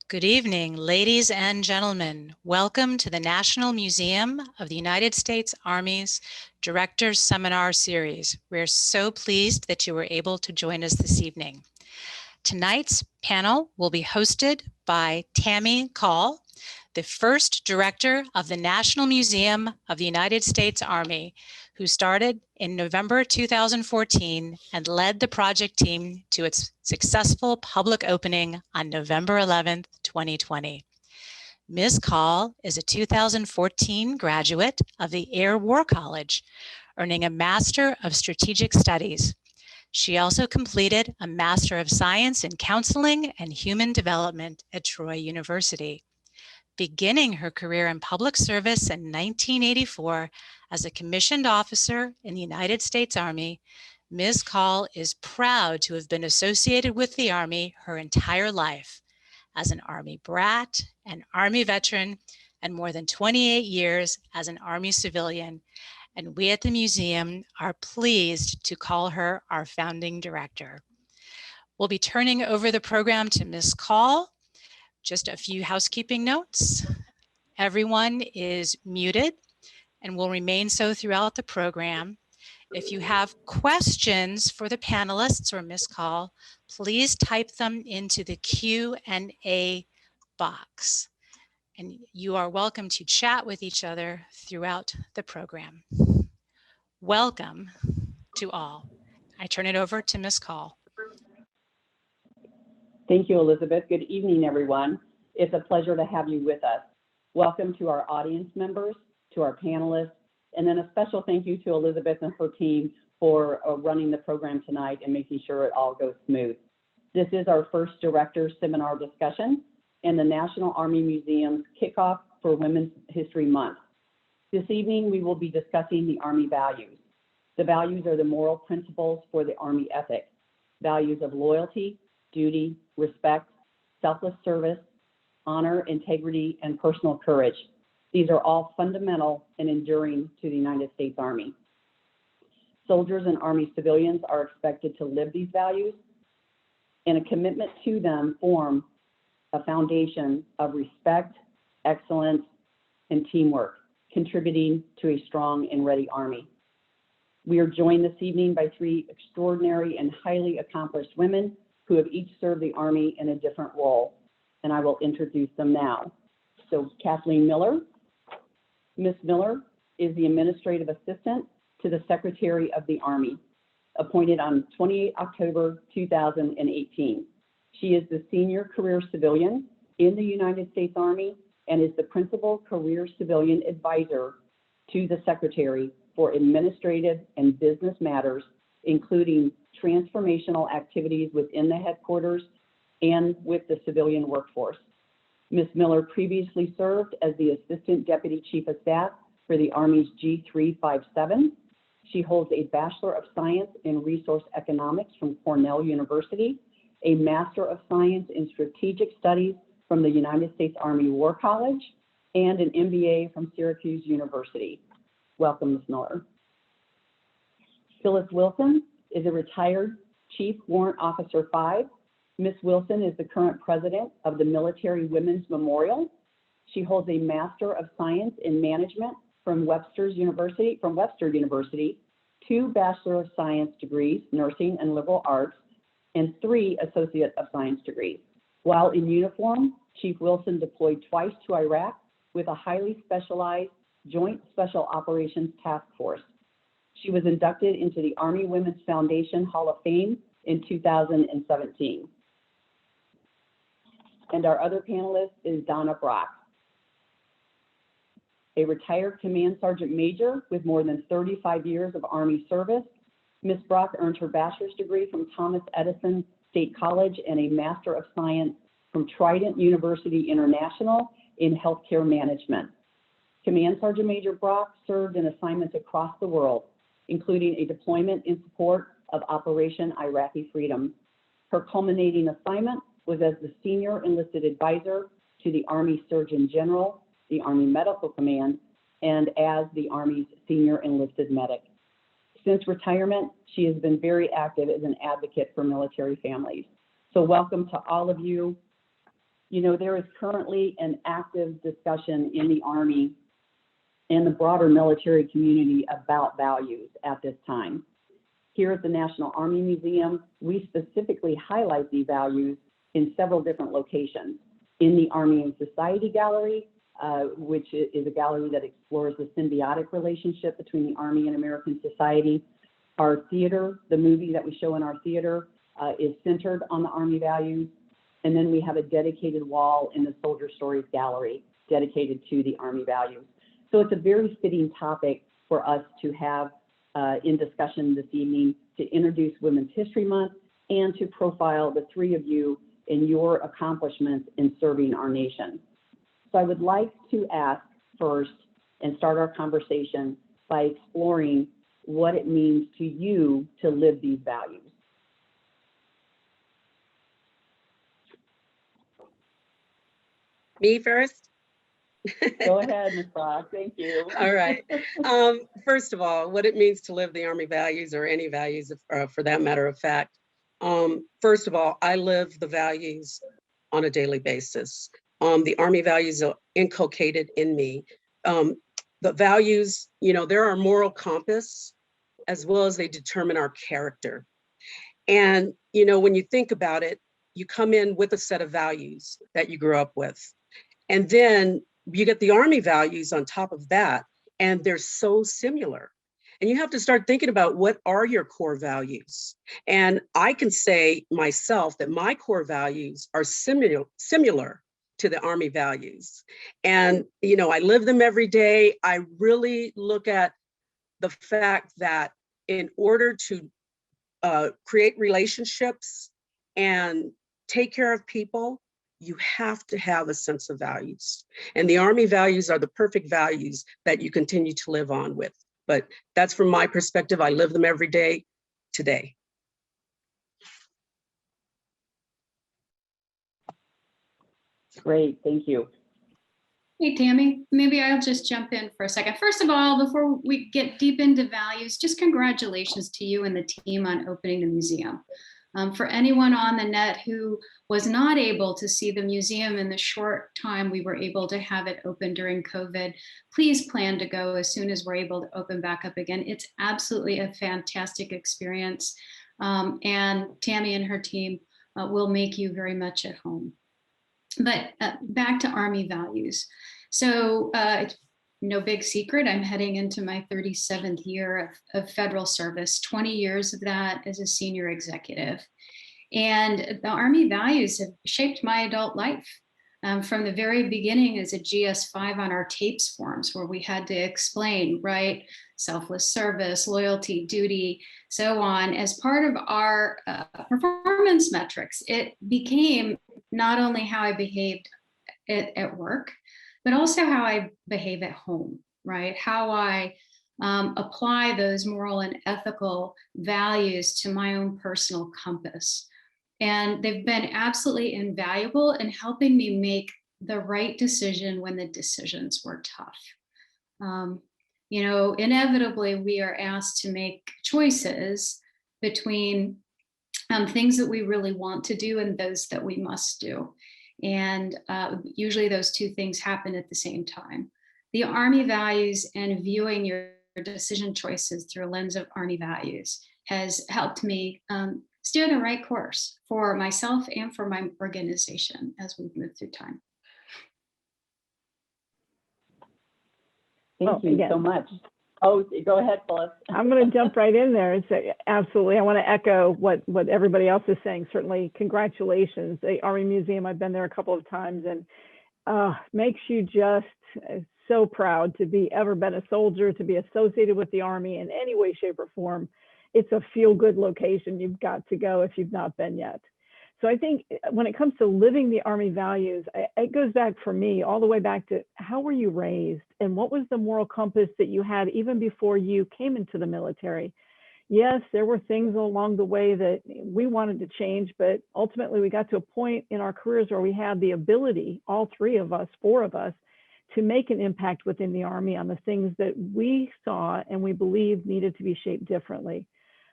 Good evening, ladies and gentlemen. Welcome to the National Museum of the United States Army's Directors Seminar Series. We're so pleased that you were able to join us this evening. Tonight's panel will be hosted by Tammy Call, the first director of the National Museum of the United States Army, who started in November 2014 and led the project team to its successful public opening on November 11th, 2020. Ms. Call is a 2014 graduate of the Air War College, earning a Master of Strategic Studies. She also completed a Master of Science in Counseling and Human Development at Troy University. Beginning her career in public service in 1984 as a commissioned officer in the United States Army, Ms. Call is proud to have been associated with the Army her entire life. As an Army brat, an Army veteran, and more than 28 years as an Army civilian, and we at the museum are pleased to call her our founding director. We'll be turning over the program to Ms. Call. Just a few housekeeping notes. Everyone is muted and will remain so throughout the program. If you have questions for the panelists or Ms. Call, please type them into the Q&A box. And you are welcome to chat with each other throughout the program. Welcome to all. I turn it over to Ms. Call. Thank you, Elizabeth. Good evening, everyone. It's a pleasure to have you with us. Welcome to our audience members, to our panelists, and then a special thank you to Elizabeth and her team for running the program tonight and making sure it all goes smooth. This is our first director seminar discussion and the National Army Museum's kickoff for Women's History Month. This evening, we will be discussing the Army values. The values are the moral principles for the Army ethic, values of loyalty, duty, respect, selfless service, honor, integrity, and personal courage. These are all fundamental and enduring to the United States Army. Soldiers and Army civilians are expected to live these values, and a commitment to them form a foundation of respect, excellence, and teamwork, contributing to a strong and ready Army. We are joined this evening by three extraordinary and highly accomplished women who have each served the Army in a different role, and I will introduce them now. So Kathleen Miller. Ms. Miller is the Administrative Assistant to the Secretary of the Army, appointed on 28 October 2018. She is the Senior Career Civilian in the United States Army and is the Principal Career Civilian Advisor to the Secretary for administrative and business matters, including transformational activities within the headquarters and with the civilian workforce. Ms. Miller previously served as the Assistant Deputy Chief of Staff for the Army's G357. She holds a Bachelor of Science in Resource Economics from Cornell University, a Master of Science in Strategic Studies from the United States Army War College, and an MBA from Syracuse University. Welcome, Ms. Miller. Phyllis Wilson is a retired Chief Warrant Officer 5. Ms. Wilson is the current president of the Military Women's Memorial. She holds a Master of Science in Management from Webster University, 2 Bachelor of Science degrees, Nursing and Liberal Arts, and 3 Associate of Science degrees. While in uniform, Chief Wilson deployed twice to Iraq with a highly specialized Joint Special Operations Task Force. She was inducted into the Army Women's Foundation Hall of Fame in 2017. And our other panelist is Donna Brock, a retired Command Sergeant Major with more than 35 years of Army service. Ms. Brock earned her bachelor's degree from Thomas Edison State College and a Master of Science from Trident University International in Healthcare Management. Command Sergeant Major Brock served in assignments across the world, including a deployment in support of Operation Iraqi Freedom. Her culminating assignment was as the Senior Enlisted Advisor to the Army Surgeon General, the Army Medical Command, and as the Army's Senior Enlisted Medic. Since retirement, she has been very active as an advocate for military families. So welcome to all of you. You know, there is currently an active discussion in the Army and the broader military community about values at this time. Here at the National Army Museum, we specifically highlight these values in several different locations. In the Army and Society Gallery, which is a gallery that explores the symbiotic relationship between the Army and American society. Our theater, the movie that we show in our theater, is centered on the Army values. And then we have a dedicated wall in the Soldier Stories Gallery dedicated to the Army values. So it's a very fitting topic for us to have in discussion this evening, to introduce Women's History Month and to profile the three of you in your accomplishments in serving our nation. So I would like to ask first and start our conversation by exploring what it means to you to live these values. Me first? Go ahead, Ms. Brock, thank you. All right. First of all, what it means to live the Army values, or any values for that matter of fact. First of all, I live the values on a daily basis. The Army values are inculcated in me. The values, you know, they're our moral compass, as well as they determine our character. And, you know, when you think about it, you come in with a set of values that you grew up with. And then you get the Army values on top of that, and they're so similar. And you have to start thinking about, what are your core values? And I can say myself that my core values are similar to the Army values. And, you know, I live them every day. I really look at the fact that in order to create relationships and take care of people, you have to have a sense of values. And the Army values are the perfect values that you continue to live on with. But that's from my perspective. I live them every day today. Great, thank you. Hey, Tammy, maybe I'll just jump in for a second. First of all, before we get deep into values, just congratulations to you and the team on opening the museum. For anyone on the net who was not able to see the museum in the short time we were able to have it open during COVID, please plan to go as soon as we're able to open back up again. It's absolutely a fantastic experience. And Tammy and her team will make you very much at home. But back to Army values. So it's no big secret, I'm heading into my 37th year of federal service, 20 years of that as a senior executive. And the Army values have shaped my adult life. From the very beginning as a GS5 on our TAPES forms, where we had to explain, right, selfless service, loyalty, duty, so on. As part of our performance metrics, it became not only how I behaved at work, but also how I behave at home, right? How I apply those moral and ethical values to my own personal compass. And they've been absolutely invaluable in helping me make the right decision when the decisions were tough. You know, inevitably, we are asked to make choices between things that we really want to do and those that we must do. And usually those two things happen at the same time. The Army values and viewing your decision choices through a lens of Army values has helped me steer the right course for myself and for my organization as we've moved through time. Thank you so much. Oh, go ahead, Phyllis. I'm going to jump right in there and say, absolutely. I want to echo what everybody else is saying. Certainly, congratulations. The Army Museum, I've been there a couple of times, and makes you just so proud to be ever been a soldier, to be associated with the Army in any way, shape, or form. It's a feel-good location. You've got to go if you've not been yet. So I think when it comes to living the Army values, it goes back for me all the way back to how were you raised and what was the moral compass that you had even before you came into the military? Yes, there were things along the way that we wanted to change, but ultimately we got to a point in our careers where we had the ability, all three of us, four of us, to make an impact within the Army on the things that we saw and we believed needed to be shaped differently.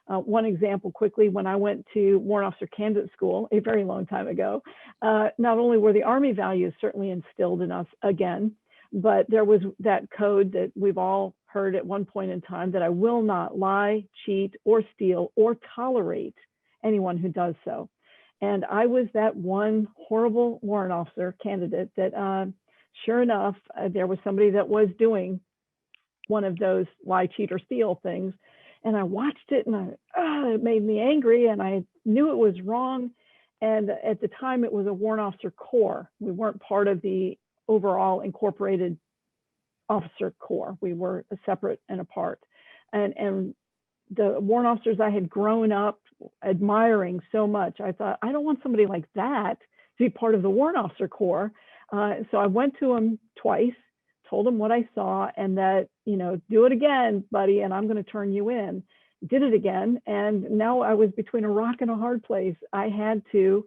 One example quickly, when I went to Warrant Officer Candidate School a very long time ago, not only were the Army values certainly instilled in us again, but there was that code that we've all heard at one point in time, that I will not lie, cheat, or steal, or tolerate anyone who does so. And I was that one horrible warrant officer candidate that, sure enough, there was somebody that was doing one of those lie, cheat, or steal things. And I watched it, and it made me angry, and I knew it was wrong. And at the time, it was a warrant officer corps. We weren't part of the overall incorporated officer corps. We were separate and apart. And the warrant officers I had grown up admiring so much, I thought, I don't want somebody like that to be part of the warrant officer corps. So I went to him twice, told him what I saw, and that, do it again, buddy, and I'm going to turn you in. Did it again, and now I was between a rock and a hard place. I had to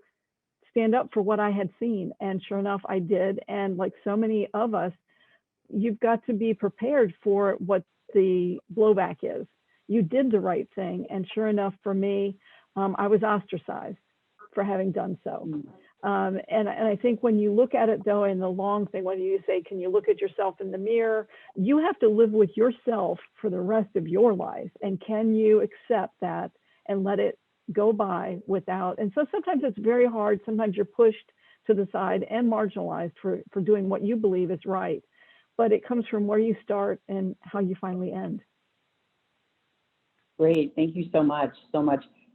stand up for what I had seen, and sure enough, I did. And like so many of us, you've got to be prepared for what the blowback is. You did the right thing, and sure enough, for me, I was ostracized for having done so. And I think when you look at it, though, in the long thing, when you say, can you look at yourself in the mirror? You have to live with yourself for the rest of your life. And can you accept that and let it go by without? And so sometimes it's very hard. Sometimes you're pushed to the side and marginalized for doing what you believe is right. But it comes from where you start and how you finally end. Great. Thank you so much.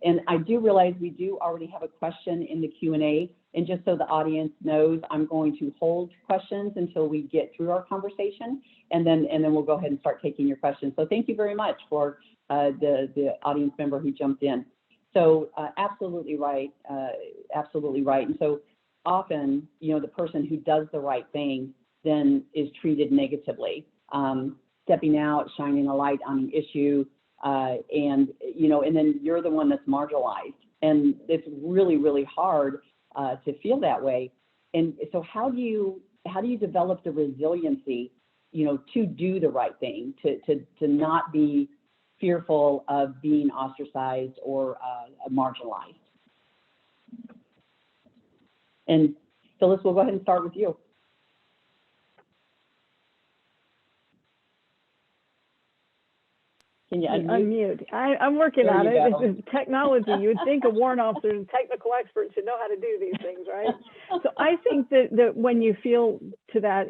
And I do realize we do already have a question in the Q&A. And just so the audience knows, I'm going to hold questions until we get through our conversation, and then we'll go ahead and start taking your questions. So thank you very much for the audience member who jumped in. So absolutely right, absolutely right. And so often, the person who does the right thing then is treated negatively, stepping out, shining a light on an issue, and then you're the one that's marginalized. And it's really, really hard to feel that way. And so how do you develop the resiliency, to do the right thing, to not be fearful of being ostracized or marginalized? And Phyllis, we'll go ahead and start with you. Can you unmute? I'm working on it. It's technology. You would think a warrant officer and technical experts should know how to do these things, right? So I think that when you feel to that,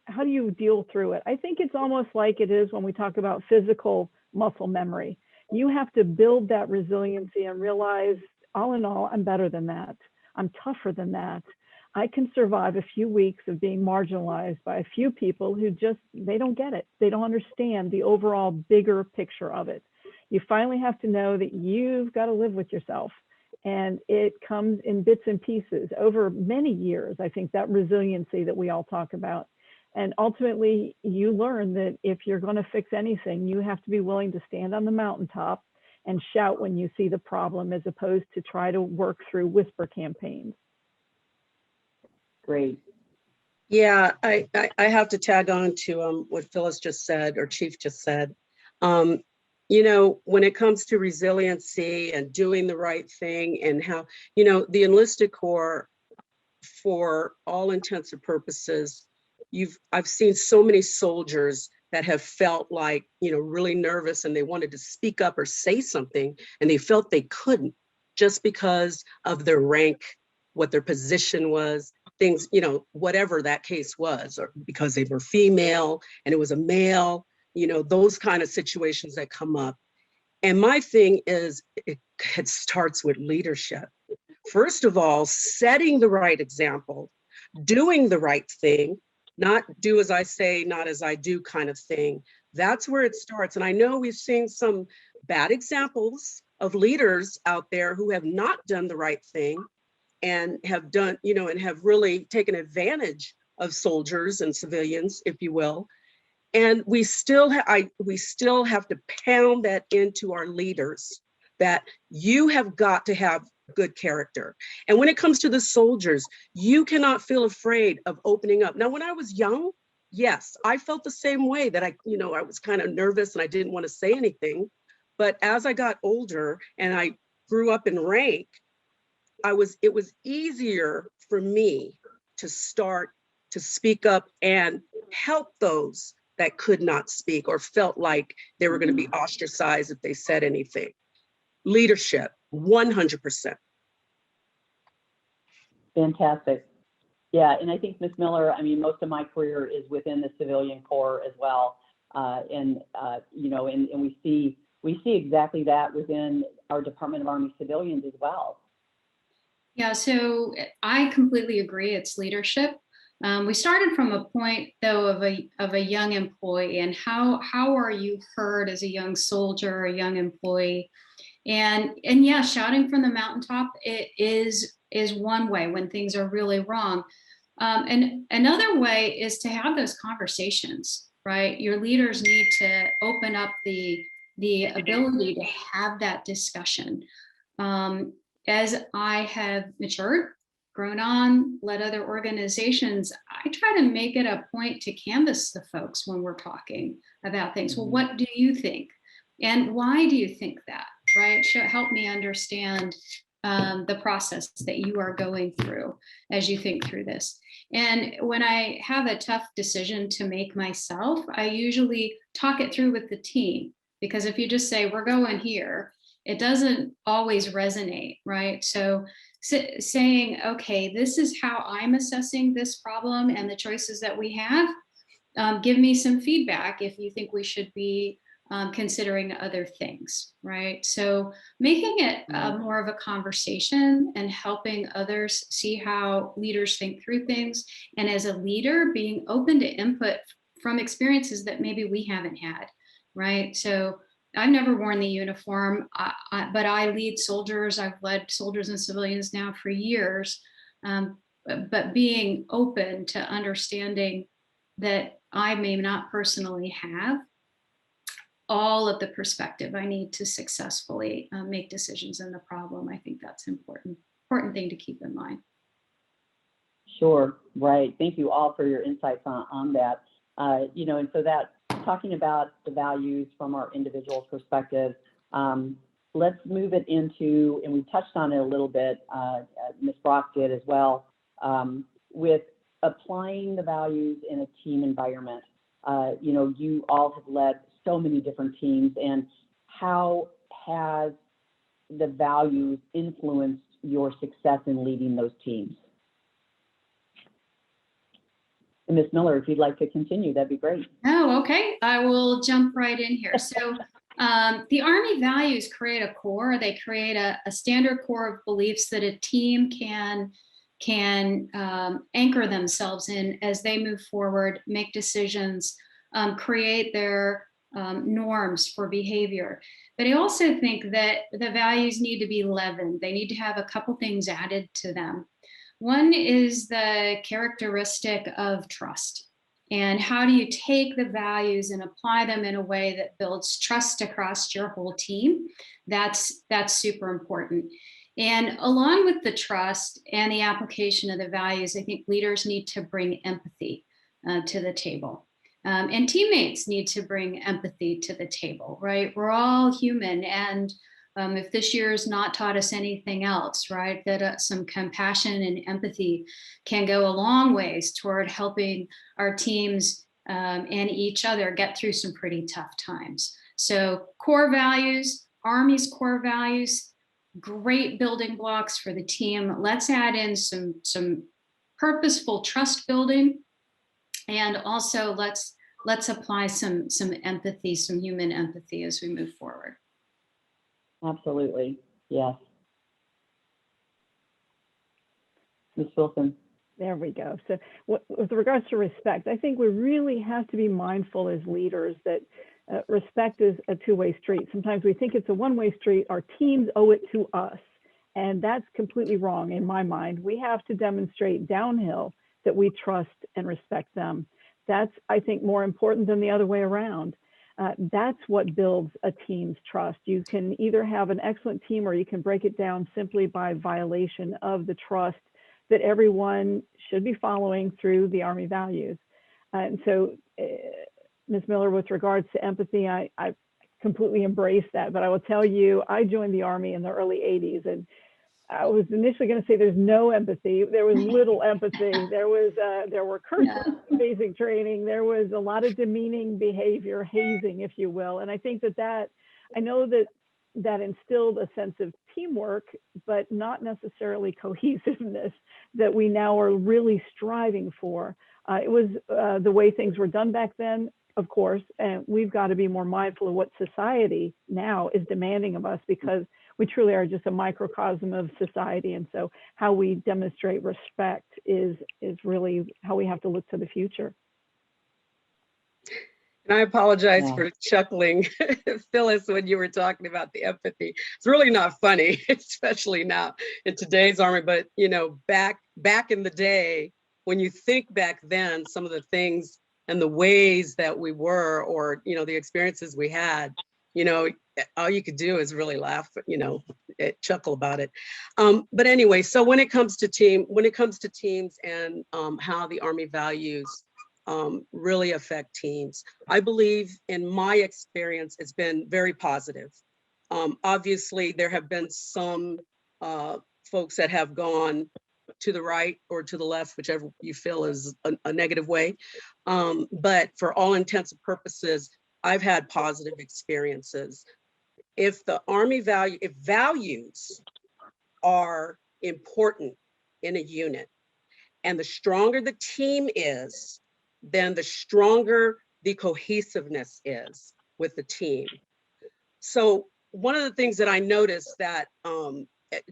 how do you deal through it? I think it's almost like it is when we talk about physical muscle memory. You have to build that resiliency and realize, all in all, I'm better than that. I'm tougher than that. I can survive a few weeks of being marginalized by a few people who they don't get it. They don't understand the overall bigger picture of it. You finally have to know that you've got to live with yourself, and it comes in bits and pieces over many years. I think that resiliency that we all talk about. And ultimately, you learn that if you're going to fix anything, you have to be willing to stand on the mountaintop and shout when you see the problem, as opposed to try to work through whisper campaigns. Great. Yeah, I have to tag on to what Phyllis just said, or Chief just said. When it comes to resiliency and doing the right thing, and how, the enlisted corps, for all intents and purposes, I've seen so many soldiers that have felt like, really nervous, and they wanted to speak up or say something, and they felt they couldn't, just because of their rank, what their position was, things, whatever that case was, or because they were female and it was a male, those kind of situations that come up. And my thing is, it starts with leadership. First of all, setting the right example, doing the right thing, not do as I say, not as I do kind of thing. That's where it starts. And I know we've seen some bad examples of leaders out there who have not done the right thing, and have done, and have really taken advantage of soldiers and civilians, if you will. And we still have to pound that into our leaders, that you have got to have good character. And when it comes to the soldiers, you cannot feel afraid of opening up. Now, when I was young, yes, I felt the same way, that I was kind of nervous and I didn't want to say anything. But as I got older and I grew up in rank, it was easier for me to start to speak up and help those that could not speak or felt like they were going to be ostracized if they said anything. Leadership, 100%. Fantastic. Yeah, and I think Ms. Miller, I mean, most of my career is within the civilian corps as well. You know, and we see exactly that within our Department of Army civilians as well. Yeah, so I completely agree. It's leadership. We started from a point, though, of a young employee, and how are you heard as a young soldier or a young employee? And yeah, shouting from the mountaintop, it is one way when things are really wrong. And another way is to have those conversations, right? Your leaders need to open up the ability to have that discussion. As I have matured, grown on, led other organizations, I try to make it a point to canvass the folks when we're talking about things. Well, what do you think? And why do you think that, right? Help me understand the process that you are going through as you think through this. And when I have a tough decision to make myself, I usually talk it through with the team, because if you just say, we're going here, it doesn't always resonate, right? So saying, okay, this is how I'm assessing this problem and the choices that we have. Give me some feedback if you think we should be considering other things, right? So making it more of a conversation and helping others see how leaders think through things. And as a leader, being open to input from experiences that maybe we haven't had, right? So I've never worn the uniform, but I lead soldiers. I've led soldiers and civilians now for years. But being open to understanding that I may not personally have all of the perspective I need to successfully make decisions in the problem. I think that's important thing to keep in mind. Sure, right. Thank you all for your insights on that. You know, and so that, talking about the values from our individual perspective, let's move it into, and we touched on it a little bit, Ms. Brock did as well, with applying the values in a team environment. You know, you all have led so many different teams, and how has the values influenced your success in leading those teams? And Ms. Miller, if you'd like to continue, that'd be great. Oh, okay. I will jump right in here. So the Army values create a core. They create a standard core of beliefs that a team can anchor themselves in as they move forward, make decisions, create their norms for behavior. But I also think that the values need to be leavened. They need to have a couple things added to them. One is the characteristic of trust. And how do you take the values and apply them in a way that builds trust across your whole team? That's super important. And along with the trust and the application of the values, I think leaders need to bring empathy to the table. And teammates need to bring empathy to the table, right? We're all human. And if this year has not taught us anything else, right, that some compassion and empathy can go a long ways toward helping our teams and each other get through some pretty tough times. So core values, Army's core values, great building blocks for the team. Let's add in some purposeful trust building, and also let's apply some empathy, some human empathy as we move forward. Absolutely, yes. Ms. Wilson. There we go. So with regards to respect, I think we really have to be mindful as leaders that respect is a two-way street. Sometimes we think it's a one-way street. Our teams owe it to us, and that's completely wrong in my mind. We have to demonstrate downhill that we trust and respect them. That's, I think, more important than the other way around. That's what builds a team's trust. You can either have an excellent team, or you can break it down simply by violation of the trust that everyone should be following through the Army values. And so, Ms. Miller, with regards to empathy, I completely embraced that. But I will tell you, I joined the Army in the early 80s, and I was initially going to say there's no empathy. There was little empathy. There were curses, basic training. There was a lot of demeaning behavior, hazing, if you will. And I think that I know that instilled a sense of teamwork, but not necessarily cohesiveness that we now are really striving for. It was the way things were done back then, of course, and we've got to be more mindful of what society now is demanding of us, because we truly are just a microcosm of society. And so how we demonstrate respect is really how we have to look to the future. And I apologize for chuckling, Phyllis, when you were talking about the empathy. It's really not funny, especially now in today's Army. But, you know, back in the day, when you think back then, some of the things and the ways that we were, or, you know, the experiences we had, you know, all you could do is really laugh, you know, chuckle about it. But anyway, so when it comes to teams and how the Army values really affect teams, I believe, in my experience, it's been very positive. Obviously, there have been some folks that have gone to the right or to the left, whichever you feel is a negative way. But for all intents and purposes, I've had positive experiences. If the Army values are important in a unit, and the stronger the team is, then the stronger the cohesiveness is with the team. So one of the things that I noticed that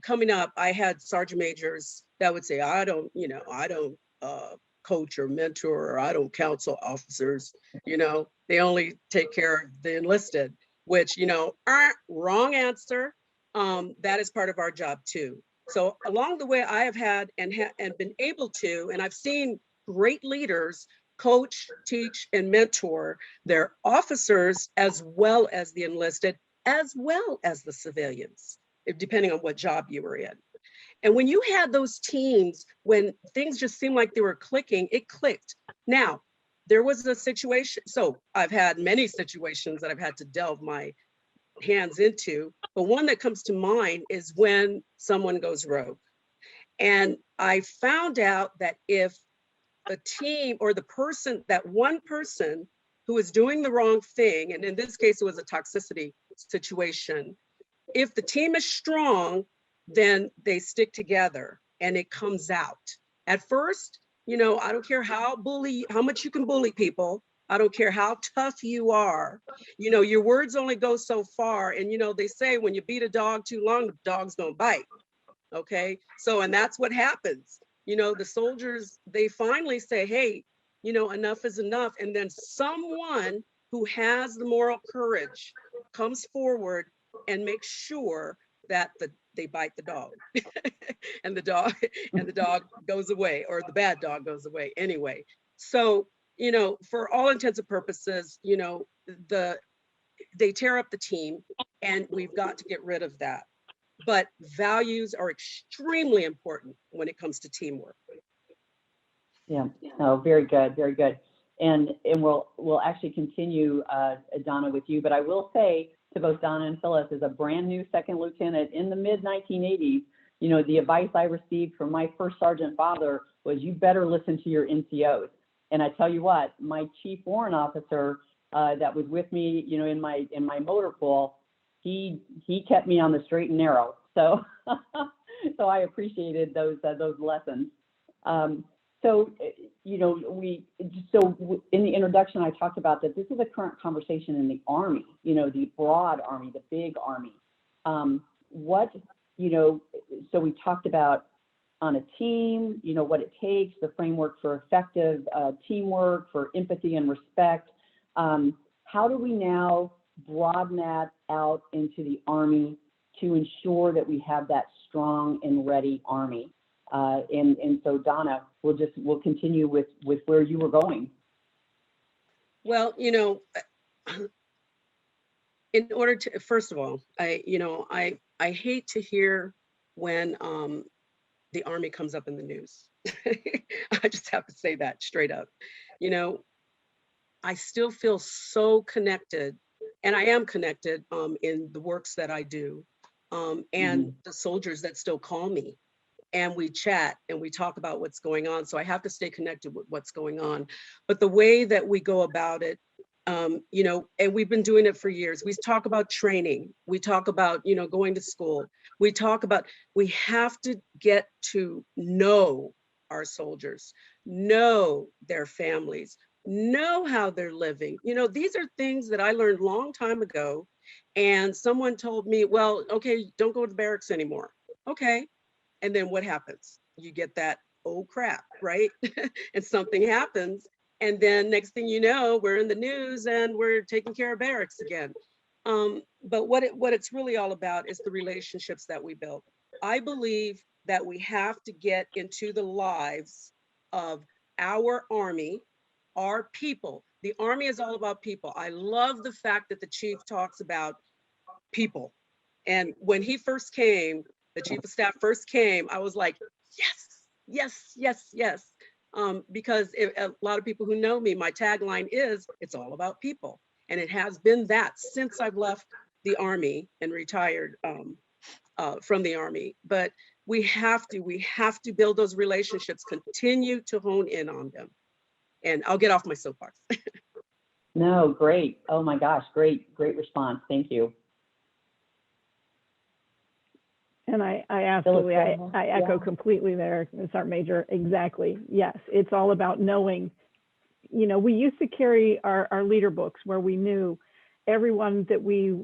coming up, I had sergeant majors that would say, I don't coach or mentor, or I don't counsel officers, you know, they only take care of the enlisted, which, you know, wrong answer. That is part of our job too. So along the way, I have had and been able to, and I've seen great leaders coach, teach, and mentor their officers, as well as the enlisted, as well as the civilians, depending on what job you were in. And when you had those teams, when things just seemed like they were clicking, it clicked. Now, there was a situation, so I've had many situations that I've had to delve my hands into, but one that comes to mind is when someone goes rogue. And I found out that if the team or the person, that one person who is doing the wrong thing, and in this case, it was a toxicity situation, if the team is strong, then they stick together and it comes out. At first, you know, I don't care how much you can bully people. I don't care how tough you are. You know, your words only go so far. And, you know, they say when you beat a dog too long, the dog's gonna bite. Okay, so, and that's what happens. You know, the soldiers, they finally say, hey, you know, enough is enough. And then someone who has the moral courage comes forward and makes sure that they bite the dog and the dog goes away, or the bad dog goes away anyway. So, you know, for all intents and purposes, you know, they tear up the team, and we've got to get rid of that. But values are extremely important when it comes to teamwork. Yeah, no, very good, very good. And we'll actually continue, Donna, with you, but I will say to both Donna and Phyllis, as a brand new second lieutenant in the mid 1980s, you know, the advice I received from my first sergeant father was, you better listen to your NCOs. And I tell you what, my chief warrant officer that was with me, you know, in my motor pool, he kept me on the straight and narrow. So so I appreciated those lessons. So, you know, in the introduction, I talked about that this is a current conversation in the Army, you know, the broad Army, the big Army. You know, so we talked about on a team, you know, what it takes, the framework for effective teamwork, for empathy and respect. How do we now broaden that out into the Army to ensure that we have that strong and ready Army? And so Donna, we'll continue with where you were going. Well, you know, in order to, first of all, I hate to hear when the Army comes up in the news. I just have to say that straight up. You know, I still feel so connected and I am connected in the works that I do, and the soldiers that still call me, and we chat and we talk about what's going on. So I have to stay connected with what's going on. But the way that we go about it, you know, and we've been doing it for years. We talk about training. We talk about, you know, going to school. We talk about, we have to get to know our soldiers, know their families, know how they're living. You know, these are things that I learned a long time ago. And someone told me, well, okay, don't go to the barracks anymore. Okay. And then what happens? You get that, oh crap, right? And something happens. And then next thing you know, we're in the news and we're taking care of barracks again. But what it's really all about is the relationships that we build. I believe that we have to get into the lives of our Army, our people. The Army is all about people. I love the fact that the chief talks about people. And when he first came, the chief of staff first came, I was like, yes, yes, yes, yes. Because a lot of people who know me, my tagline is, it's all about people. And it has been that since I've left the Army and retired from the Army. But we have to build those relationships, continue to hone in on them. And I'll get off my soapbox. No, great. Oh my gosh, great response. Thank you. And I absolutely, I echo completely there, Ms. Sergeant Major. Exactly. Yes, it's all about knowing. You know, we used to carry our leader books where we knew everyone that we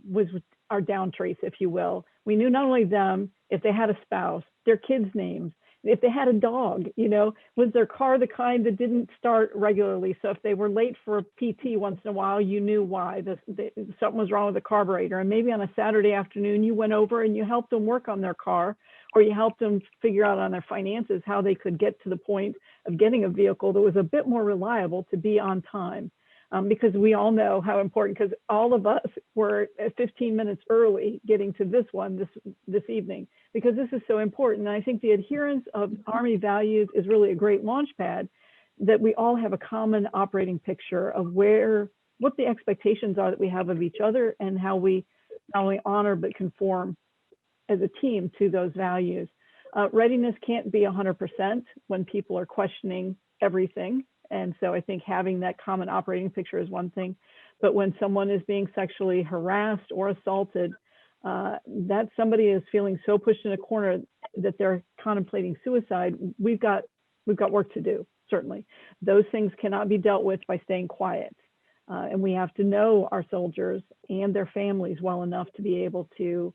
was our down trace, if you will. We knew not only them, if they had a spouse, their kids' names, if they had a dog, you know, was their car the kind that didn't start regularly? So if they were late for a PT once in a while, you knew why. Something was wrong with the carburetor. And maybe on a Saturday afternoon, you went over and you helped them work on their car, or you helped them figure out on their finances how they could get to the point of getting a vehicle that was a bit more reliable to be on time. Because we all know how important, because all of us were 15 minutes early getting to this one this evening, because this is so important. And I think the adherence of Army values is really a great launch pad, that we all have a common operating picture of what the expectations are that we have of each other, and how we not only honor but conform as a team to those values. Readiness can't be 100% when people are questioning everything. And so I think having that common operating picture is one thing, but when someone is being sexually harassed or assaulted, that somebody is feeling so pushed in a corner that they're contemplating suicide, we've got work to do, certainly. Those things cannot be dealt with by staying quiet. And we have to know our soldiers and their families well enough to be able to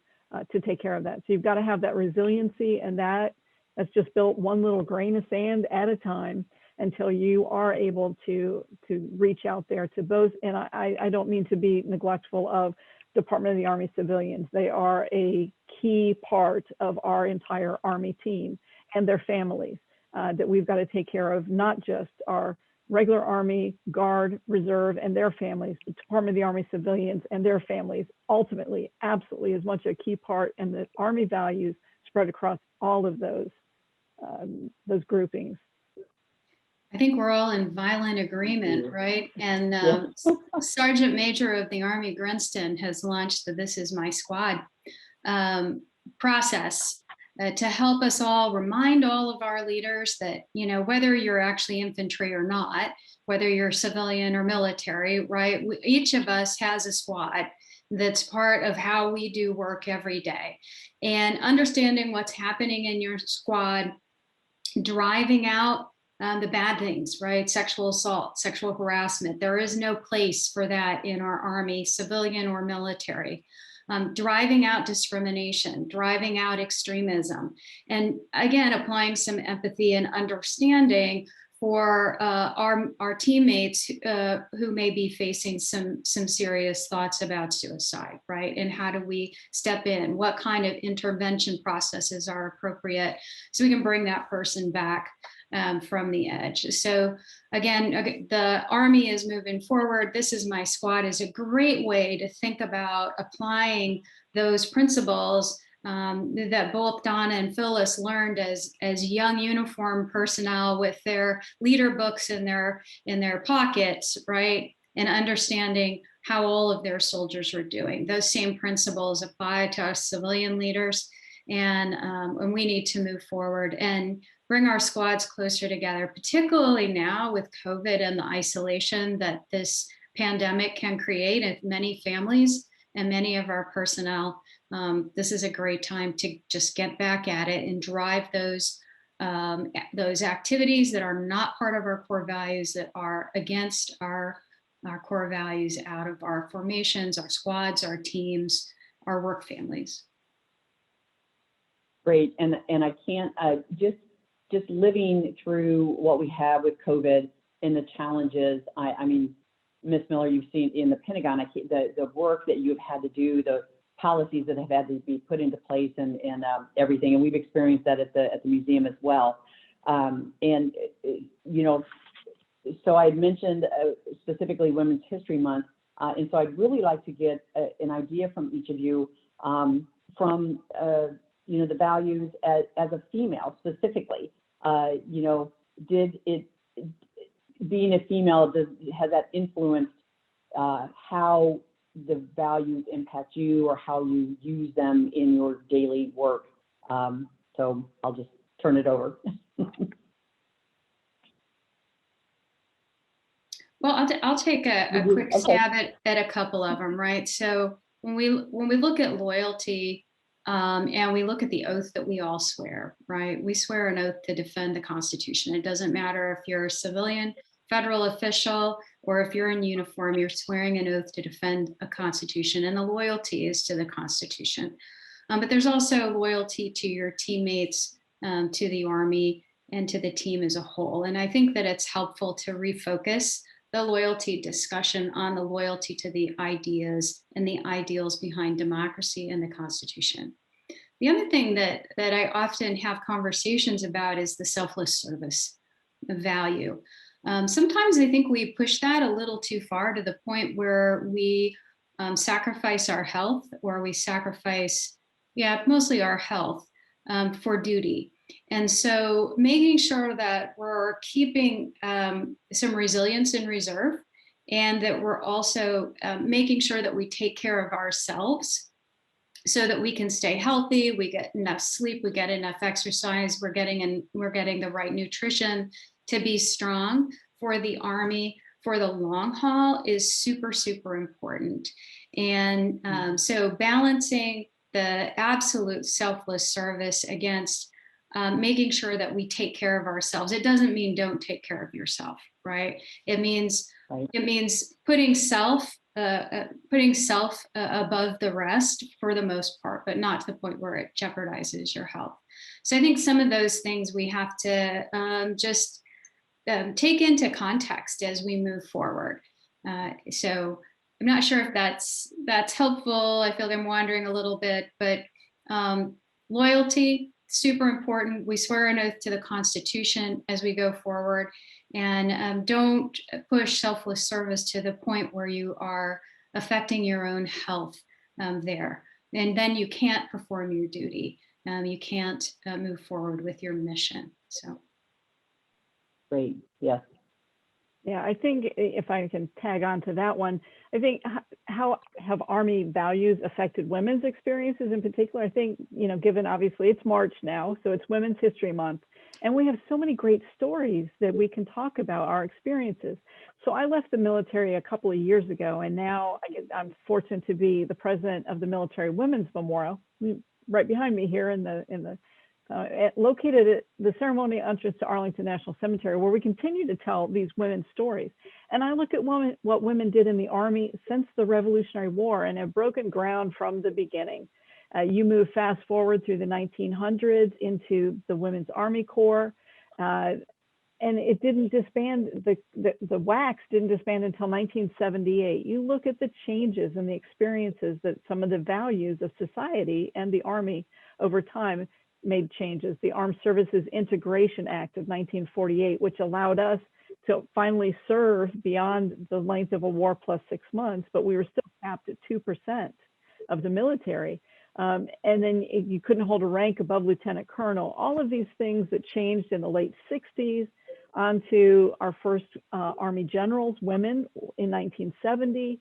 take care of that. So you've got to have that resiliency, and that's just built one little grain of sand at a time, until you are able to reach out there to both. And I don't mean to be neglectful of Department of the Army civilians. They are a key part of our entire Army team and their families that we've got to take care of, not just our regular Army, Guard, Reserve, and their families, the Department of the Army civilians and their families, ultimately, absolutely as much a key part, and the Army values spread across all of those groupings. I think we're all in violent agreement, right? And Sergeant Major of the Army Grinston has launched the This Is My Squad process to help us all remind all of our leaders that, you know, whether you're actually infantry or not, whether you're civilian or military, right? Each of us has a squad that's part of how we do work every day. And understanding what's happening in your squad, driving out the bad things, right? Sexual assault, sexual harassment. There is no place for that in our Army, civilian or military. Driving out discrimination, driving out extremism, and again, applying some empathy and understanding for our teammates who may be facing some serious thoughts about suicide, right? And how do we step in? What kind of intervention processes are appropriate so we can bring that person back from the edge. So again, the Army is moving forward. This Is My Squad is a great way to think about applying those principles that both Donna and Phyllis learned as young uniform personnel with their leader books in their pockets, right? and understanding how all of their soldiers are doing. Those same principles apply to us civilian leaders, and we need to move forward and bring our squads closer together, particularly now with COVID and the isolation that this pandemic can create in many families and many of our personnel. This is a great time to just get back at it and drive those activities that are not part of our core values, that are against our core values, out of our formations, our squads, our teams, our work families. Great, and I can't just living through what we have with COVID and the challenges. I mean, Ms. Miller, you've seen in the Pentagon the work that you've had to do, the policies that have had to be put into place, and everything, and we've experienced that at the museum as well. And you know, so I mentioned specifically Women's History Month, and so I'd really like to get an idea from each of you from you know, the values as a female specifically. You know, did it, being a female, has that influenced how the values impact you or how you use them in your daily work? So I'll just turn it over. Well, I'll take a quick stab at a couple of them, right? So when we look at loyalty, and we look at the oath that we all swear, right? We swear an oath to defend the Constitution. It doesn't matter if you're a civilian, federal official, or if you're in uniform, you're swearing an oath to defend a Constitution, and the loyalty is to the Constitution. But there's also loyalty to your teammates, to the Army, and to the team as a whole. And I think that it's helpful to refocus the loyalty discussion on the loyalty to the ideas and the ideals behind democracy and the Constitution. The other thing that I often have conversations about is the selfless service value. Sometimes I think we push that a little too far, to the point where we sacrifice our health, or we sacrifice, mostly our health for duty. And so making sure that we're keeping some resilience in reserve, and that we're also making sure that we take care of ourselves so that we can stay healthy, we get enough sleep, we get enough exercise, we're getting the right nutrition to be strong for the Army for the long haul is super, super important. And so balancing the absolute selfless service against making sure that we take care of ourselves. It doesn't mean don't take care of yourself, right? It means putting self above the rest for the most part, but not to the point where it jeopardizes your health. So I think some of those things we have to just take into context as we move forward. So I'm not sure if that's helpful. I feel like I'm wandering a little bit, but loyalty, super important. We swear an oath to the Constitution as we go forward, and don't push selfless service to the point where you are affecting your own health there. And then you can't perform your duty. You can't move forward with your mission. So. Great, yes. Yeah, I think if I can tag on to that one, I think how have Army values affected women's experiences in particular? I think, you know, given obviously it's March now, so it's Women's History Month, and we have so many great stories that we can talk about our experiences. So I left the military a couple of years ago, and now I'm fortunate to be the president of the Military Women's Memorial, right behind me here located at the ceremonial entrance to Arlington National Cemetery, where we continue to tell these women's stories. And I look at what women did in the Army since the Revolutionary War, and have broken ground from the beginning. You move fast forward through the 1900s into the Women's Army Corps, and it didn't disband, the WACs didn't disband until 1978. You look at the changes and the experiences that some of the values of society and the Army over time made changes. The Armed Services Integration Act of 1948, which allowed us to finally serve beyond the length of a war plus 6 months, but we were still capped at 2% of the military. And then you couldn't hold a rank above lieutenant colonel. All of these things that changed in the late 60s on to our first Army generals, women, in 1970.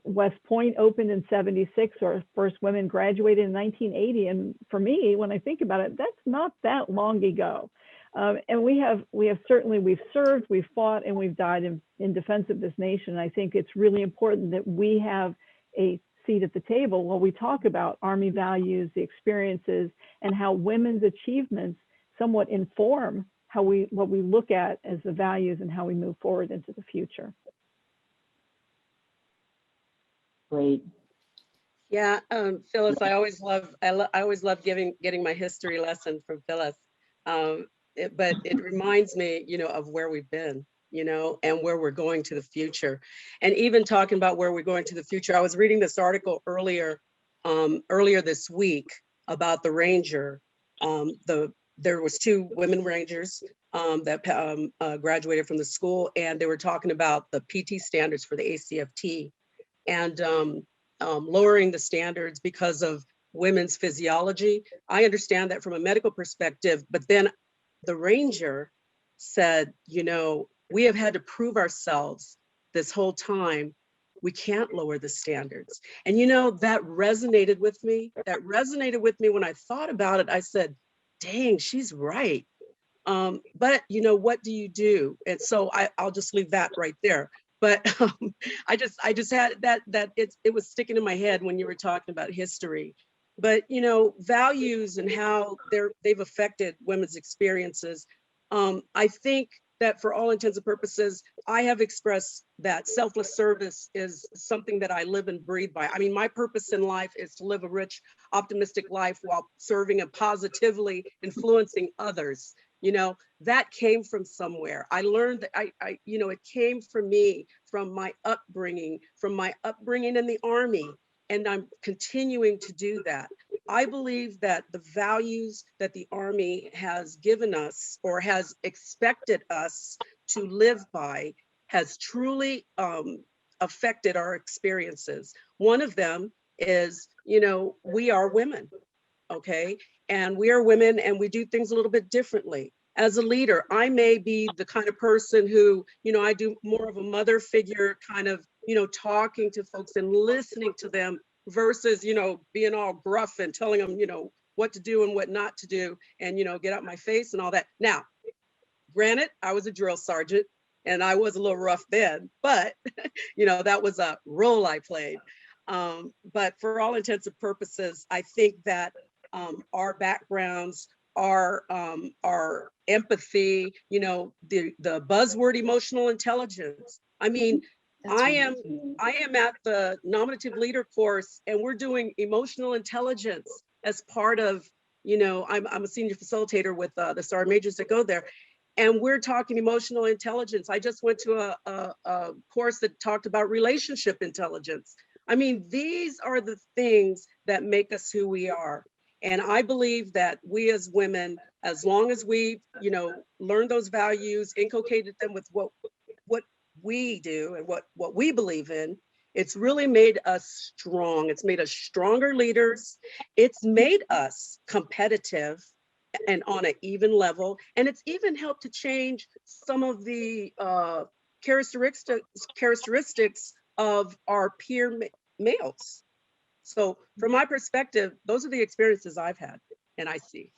West Point opened in 76. Our first women graduated in 1980. And for me, when I think about it, that's not that long ago. And we have certainly, we've served, we've fought, and we've died in defense of this nation. I think it's really important that we have a seat at the table while we talk about Army values, the experiences, and how women's achievements somewhat inform what we look at as the values and how we move forward into the future. Great. Yeah, Phyllis, I always love getting my history lesson from Phyllis. But it reminds me, of where we've been, and where we're going to the future. And even talking about where we're going to the future, I was reading this article earlier this week about the Ranger. There was 2 women Rangers that graduated from the school, and they were talking about the PT standards for the ACFT and lowering the standards because of women's physiology. I understand that from a medical perspective, but then the Ranger said, we have had to prove ourselves this whole time. We can't lower the standards. And that resonated with me. That resonated with me when I thought about it. I said, dang, she's right. But what do you do? And so I'll just leave that right there. But I just had that it was sticking in my head when you were talking about history. But values and how they've affected women's experiences. I think that for all intents and purposes, I have expressed that selfless service is something that I live and breathe by. I mean, my purpose in life is to live a rich, optimistic life while serving and positively influencing others. That came from somewhere. I learned that it came from me, from my upbringing in the Army. And I'm continuing to do that. I believe that the values that the Army has given us or has expected us to live by has truly affected our experiences. One of them is, we are women, okay? And we are women and we do things a little bit differently. As a leader, I may be the kind of person who, I do more of a mother figure kind of, talking to folks and listening to them versus, being all gruff and telling them, what to do and what not to do and, get out my face and all that. Now, granted, I was a drill sergeant and I was a little rough then, but, that was a role I played. But for all intents and purposes, I think that our backgrounds, our empathy, the buzzword emotional intelligence. I mean, I am at the nominative leader course and we're doing emotional intelligence as part of, I'm a senior facilitator with the Sergeant Majors that go there. And we're talking emotional intelligence. I just went to a course that talked about relationship intelligence. I mean, these are the things that make us who we are. And I believe that we as women, as long as we, learn those values, inculcated them with what we do and what we believe in, it's really made us strong. It's made us stronger leaders. It's made us competitive and on an even level. And it's even helped to change some of the characteristics of our peer males. So from my perspective, those are the experiences I've had and I see.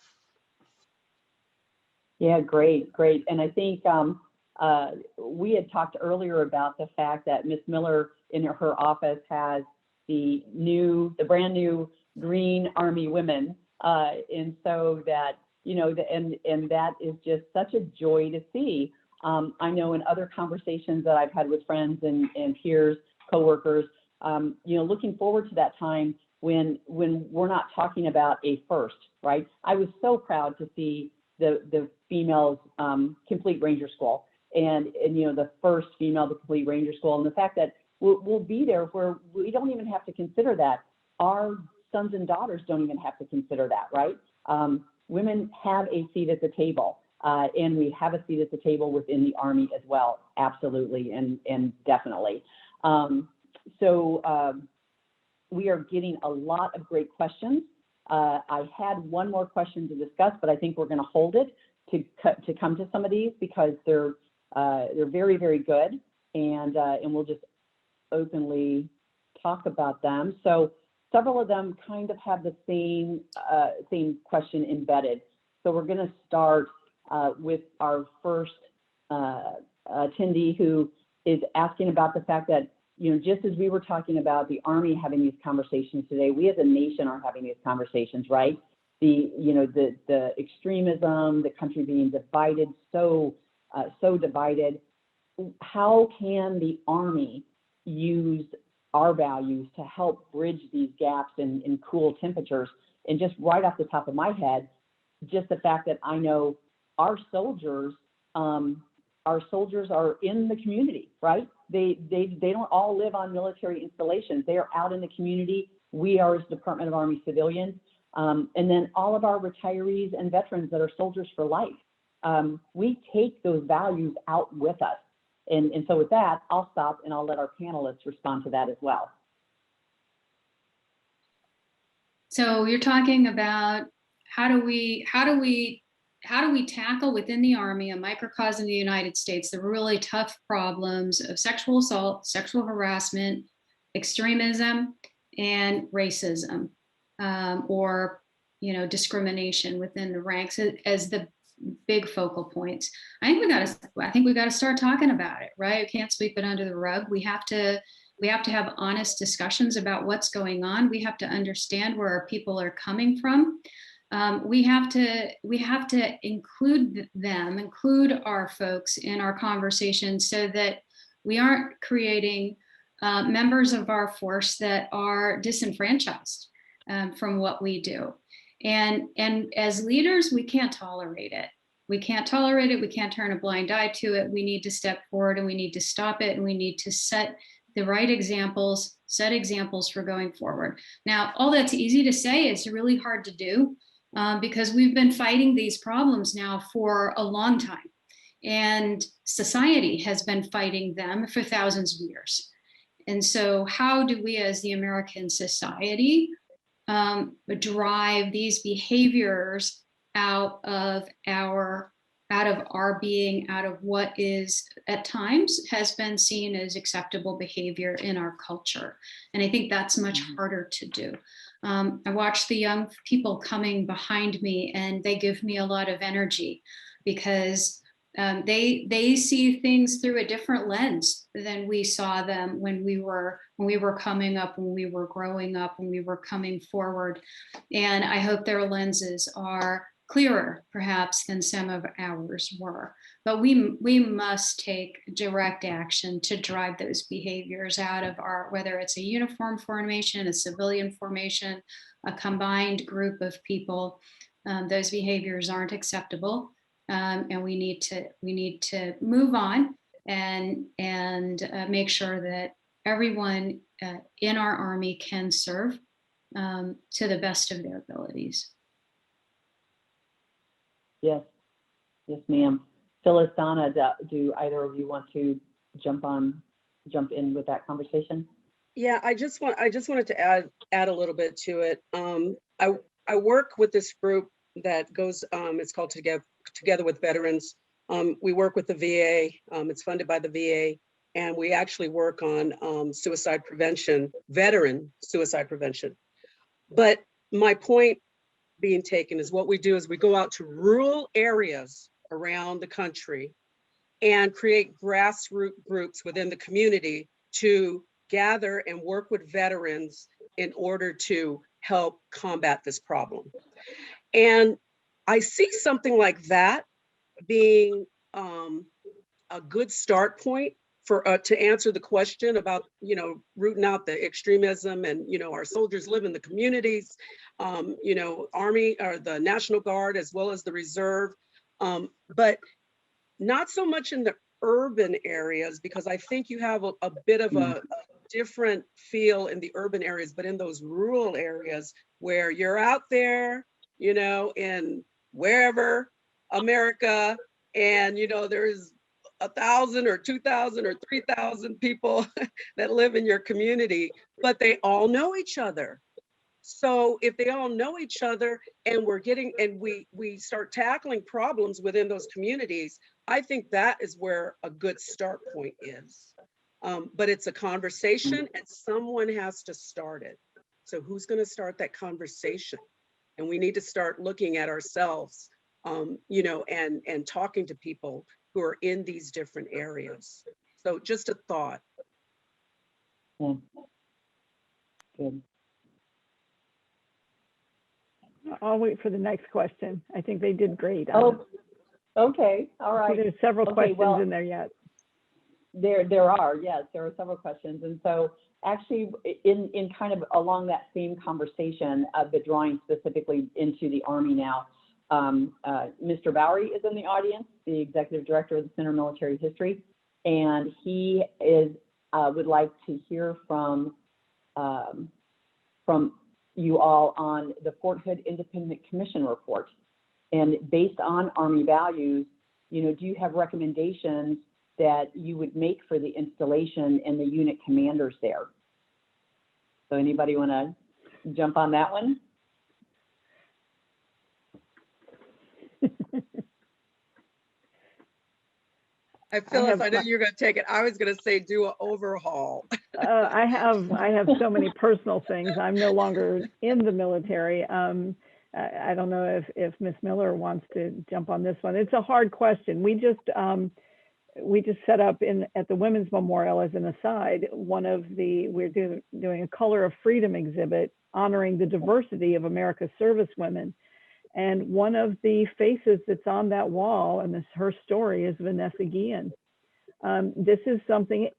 Yeah, great. And I think we had talked earlier about the fact that Miss Miller in her office has the brand new Green Army Women. And so that, and that is just such a joy to see. I know in other conversations that I've had with friends and peers, coworkers, looking forward to that time when we're not talking about a first, right? I was so proud to see the females complete Ranger School and the first female to complete Ranger School, and the fact that we'll be there where we don't even have to consider that. Our sons and daughters don't even have to consider that, right? Women have a seat at the table, and we have a seat at the table within the Army as well, absolutely and definitely. So we are getting a lot of great questions. I had one more question to discuss, but I think we're going to hold it to come to some of these because they're very, very good, and we'll just openly talk about them. So several of them kind of have the same question embedded. So we're going to start with our first attendee, who is asking about the fact that, just as we were talking about the Army having these conversations today, we as a nation are having these conversations, right? The extremism, the country being divided, so divided. How can the Army use our values to help bridge these gaps in cool temperatures? And just right off the top of my head, just the fact that I know our soldiers are in the community, right? They don't all live on military installations. They are out in the community. We are, as Department of Army civilians, and then all of our retirees and veterans that are soldiers for life. We take those values out with us. And so with that, I'll stop and I'll let our panelists respond to that as well. So you're talking about how do we tackle within the Army, a microcosm of the United States, the really tough problems of sexual assault, sexual harassment, extremism, and racism, or discrimination within the ranks as the big focal points. I think we got to start talking about it, right? We can't sweep it under the rug. We have to have honest discussions about what's going on. We have to understand where our people are coming from. We have to include our folks in our conversation so that we aren't creating members of our force that are disenfranchised from what we do. And as leaders, we can't tolerate it. We can't tolerate it. We can't turn a blind eye to it. We need to step forward and we need to stop it. And we need to set the right examples, set examples for going forward. Now, all that's easy to say. It's really hard to do because we've been fighting these problems now for a long time. And society has been fighting them for thousands of years. And so how do we as the American society drive these behaviors out of our being, out of what is at times has been seen as acceptable behavior in our culture? And I think that's much harder to do. I watch the young people coming behind me, and they give me a lot of energy because they see things through a different lens than we saw them when we were coming up, when we were growing up, when we were coming forward. And I hope their lenses are clearer, perhaps, than some of ours were. But we must take direct action to drive those behaviors out of whether it's a uniform formation, a civilian formation, a combined group of people. Those behaviors aren't acceptable. And we need to move on and make sure that everyone in our Army can serve to the best of their abilities. Yes, ma'am. Phyllis, Donna, do either of you want to jump in with that conversation? Yeah, I just wanted to add a little bit to it. I work with this group that goes. It's called Together with Veterans. We work with the VA. It's funded by the VA, and we actually work on suicide prevention, veteran suicide prevention. But my point being taken is what we do is we go out to rural areas around the country and create grassroots groups within the community to gather and work with veterans in order to help combat this problem. And I see something like that being a good start point for to answer the question about rooting out the extremism, and our soldiers live in the communities, Army or the National Guard as well as the Reserve, but not so much in the urban areas, because I think you have a bit of a different feel in the urban areas, but in those rural areas where you're out there, in wherever America, and there's 1,000 or 2,000 or 3,000 people that live in your community, but they all know each other. So if they all know each other and we start tackling problems within those communities, I think that is where a good start point is. But it's a conversation and someone has to start it. So who's going to start that conversation? And we need to start looking at ourselves, you know, and talking to people who are in these different areas. So just a thought. Yeah. Good. I'll wait for the next question. I think they did great. Oh, okay. All So right. there's several Okay, questions well, in there yet. There are, yes, there are several questions. And so actually in kind of along that same conversation of the drawing specifically into the Army now, Mr. Bowery is in the audience, the Executive Director of the Center of Military History, and he is would like to hear from you all on the Fort Hood Independent Commission report. And based on Army values, you know, do you have recommendations that you would make for the installation and the unit commanders there? So anybody want to jump on that one? Phyllis, I know you're going to take it. I was going to say do an overhaul. I have so many personal things. I'm no longer in the military. I don't know if Ms. Miller wants to jump on this one. It's a hard question. We just set up at the Women's Memorial, as an aside, we're doing a Color of Freedom exhibit honoring the diversity of America's service women. And one of the faces that's on that wall, and her story, is Vanessa Guillen. This is something,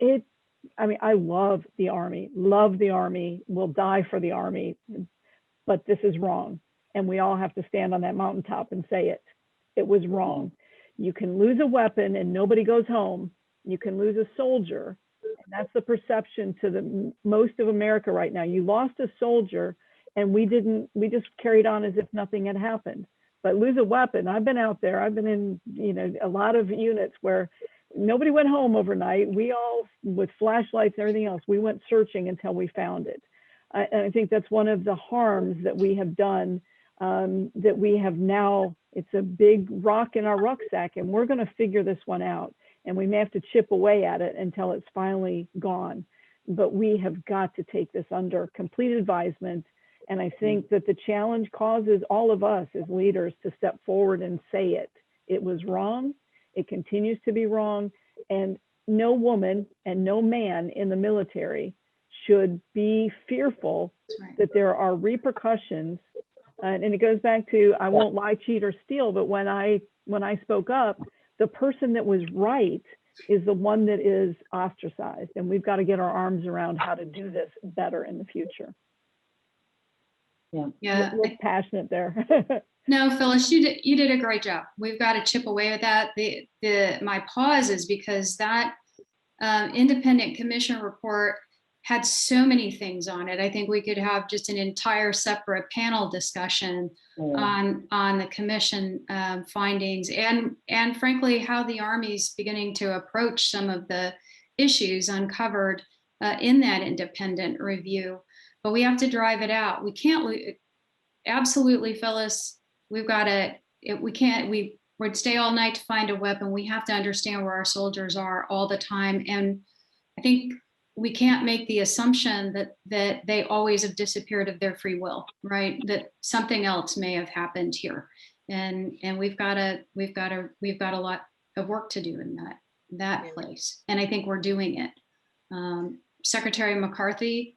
I love the Army, will die for the Army, but this is wrong. And we all have to stand on that mountaintop and say it. It was wrong. You can lose a weapon and nobody goes home. You can lose a soldier. And that's the perception to most of America right now. You lost a soldier and we just carried on as if nothing had happened. But lose a weapon. I've been out there. I've been in, you know, a lot of units where nobody went home overnight. We all, with flashlights and everything else, we went searching until we found it. And I think that's one of the harms that we have done, that we have now, it's a big rock in our rucksack, and we're going to figure this one out. And we may have to chip away at it until it's finally gone. But we have got to take this under complete advisement. And I think that the challenge causes all of us as leaders to step forward and say it. It was wrong. It continues to be wrong. And no woman and no man in the military should be fearful that there are repercussions. And it goes back to, I won't lie, cheat, or steal. But when I spoke up, the person that was right is the one that is ostracized. And we've got to get our arms around how to do this better in the future. Yeah. We're passionate there. No, Phyllis, you did a great job. We've got to chip away at that. My pause is because that independent commission report had so many things on it. I think we could have just an entire separate panel discussion on the commission findings and frankly how the Army's beginning to approach some of the issues uncovered in that independent review. But we have to drive it out. We can't, absolutely, Phyllis, we've got to, we would stay all night to find a weapon. We have to understand where our soldiers are all the time. And I think we can't make the assumption that they always have disappeared of their free will, right? That something else may have happened here. And we've got a lot of work to do in that place. And I think we're doing it. Secretary McCarthy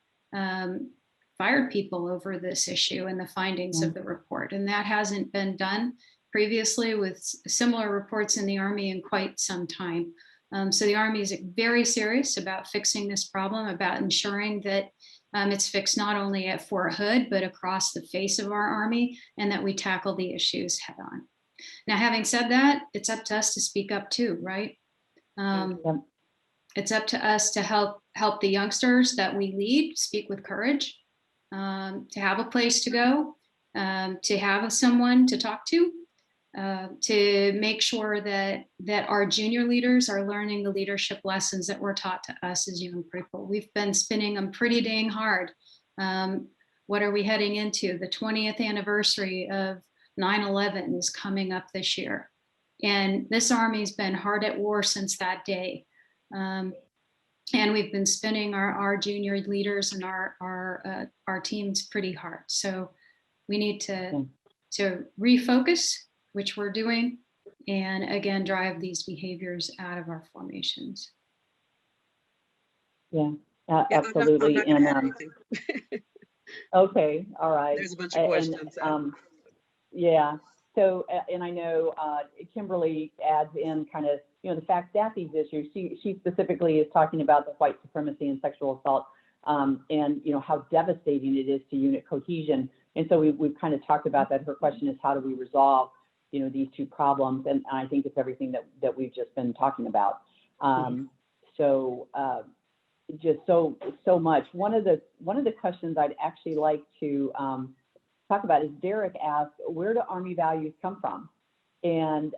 fired people over this issue and the findings of the report. And that hasn't been done previously with similar reports in the Army in quite some time. So the Army is very serious about fixing this problem, about ensuring that it's fixed not only at Fort Hood, but across the face of our Army, and that we tackle the issues head on. Now, having said that, it's up to us to speak up too, right? It's up to us to help the youngsters that we lead speak with courage, to have a place to go, to have someone to talk to make sure that our junior leaders are learning the leadership lessons that were taught to us as young people. We've been spinning them pretty dang hard. What are we heading into? The 20th anniversary of 9/11 is coming up this year. And this Army's been hard at war since that day. And we've been spinning our junior leaders and our teams pretty hard. So we need to refocus, which we're doing, and again, drive these behaviors out of our formations. Yeah, absolutely. I'm not gonna add anything. Okay, all right. There's a bunch of questions. Yeah. So, and I know Kimberly adds in kind of, the fact that these issues, she specifically is talking about the white supremacy and sexual assault, and how devastating it is to unit cohesion. And so we've kind of talked about that. Her question is, how do we resolve, these two problems? And I think it's everything that we've just been talking about. So just so much. One of the questions I'd actually like to talk about is, Derek asked, where do Army values come from? And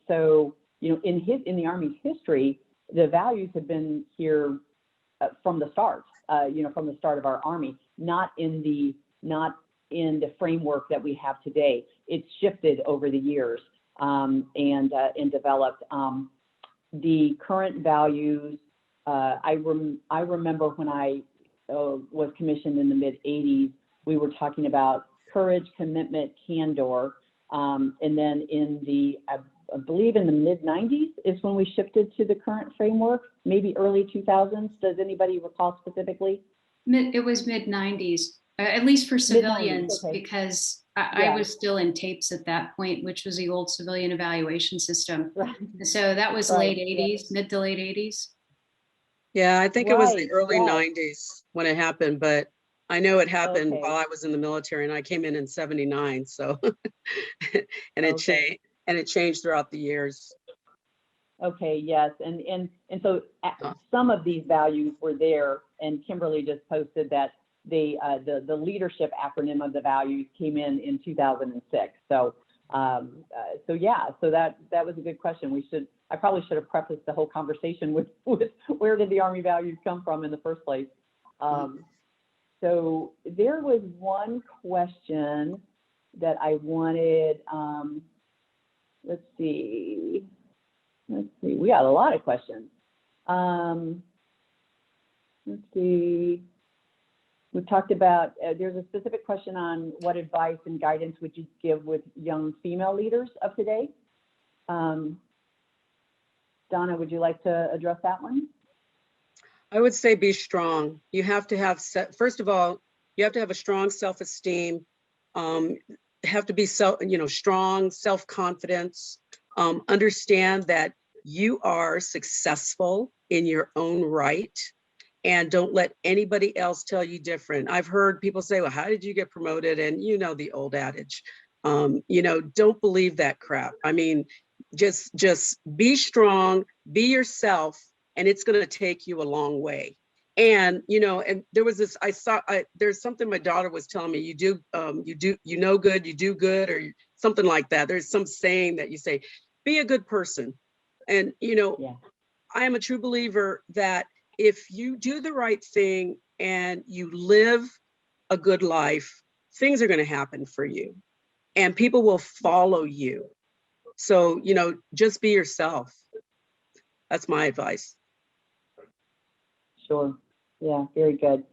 so, in the Army's history, the values have been here from the start, from the start of our Army, not in the framework that we have today. It's shifted over the years and developed. The current values, I remember when I was commissioned in the mid-'80s, we were talking about courage, commitment, candor. And then I believe in the mid-'90s is when we shifted to the current framework, maybe early 2000s. Does anybody recall specifically? It was mid-'90s, at least for civilians, okay. Because I was still in TAPES at that point, which was the old civilian evaluation system. Right. So that was Right, late 80s, mid to late 80s. Yeah, I think it was the Right, early yes. 90s when it happened, but I know it happened Okay. while I was in the military, and I came in '79. So, and Okay. it changed throughout the years. Okay, yes, and so some of these values were there, and Kimberly just posted that the leadership acronym of the values came in 2006. So so that was a good question. I probably should have prefaced the whole conversation with where did the Army values come from in the first place. So there was one question that I wanted. Let's see. We got a lot of questions. Let's see. We talked about, there's a specific question on what advice and guidance would you give with young female leaders of today? Donna, would you like to address that one? I would say be strong. You have to have, first of all, you have to have a strong self-esteem, have to be strong self-confidence, understand that you are successful in your own right, and don't let anybody else tell you different. I've heard people say, well, how did you get promoted? And the old adage, don't believe that crap. I mean, just be strong, be yourself, and it's going to take you a long way. And and there was this, there's something my daughter was telling me, you do good, you do good, or something like that. There's some saying that you say, be a good person. And I am a true believer that if you do the right thing and you live a good life, things are going to happen for you and people will follow you. So, just be yourself. That's my advice. Sure. Yeah, very good.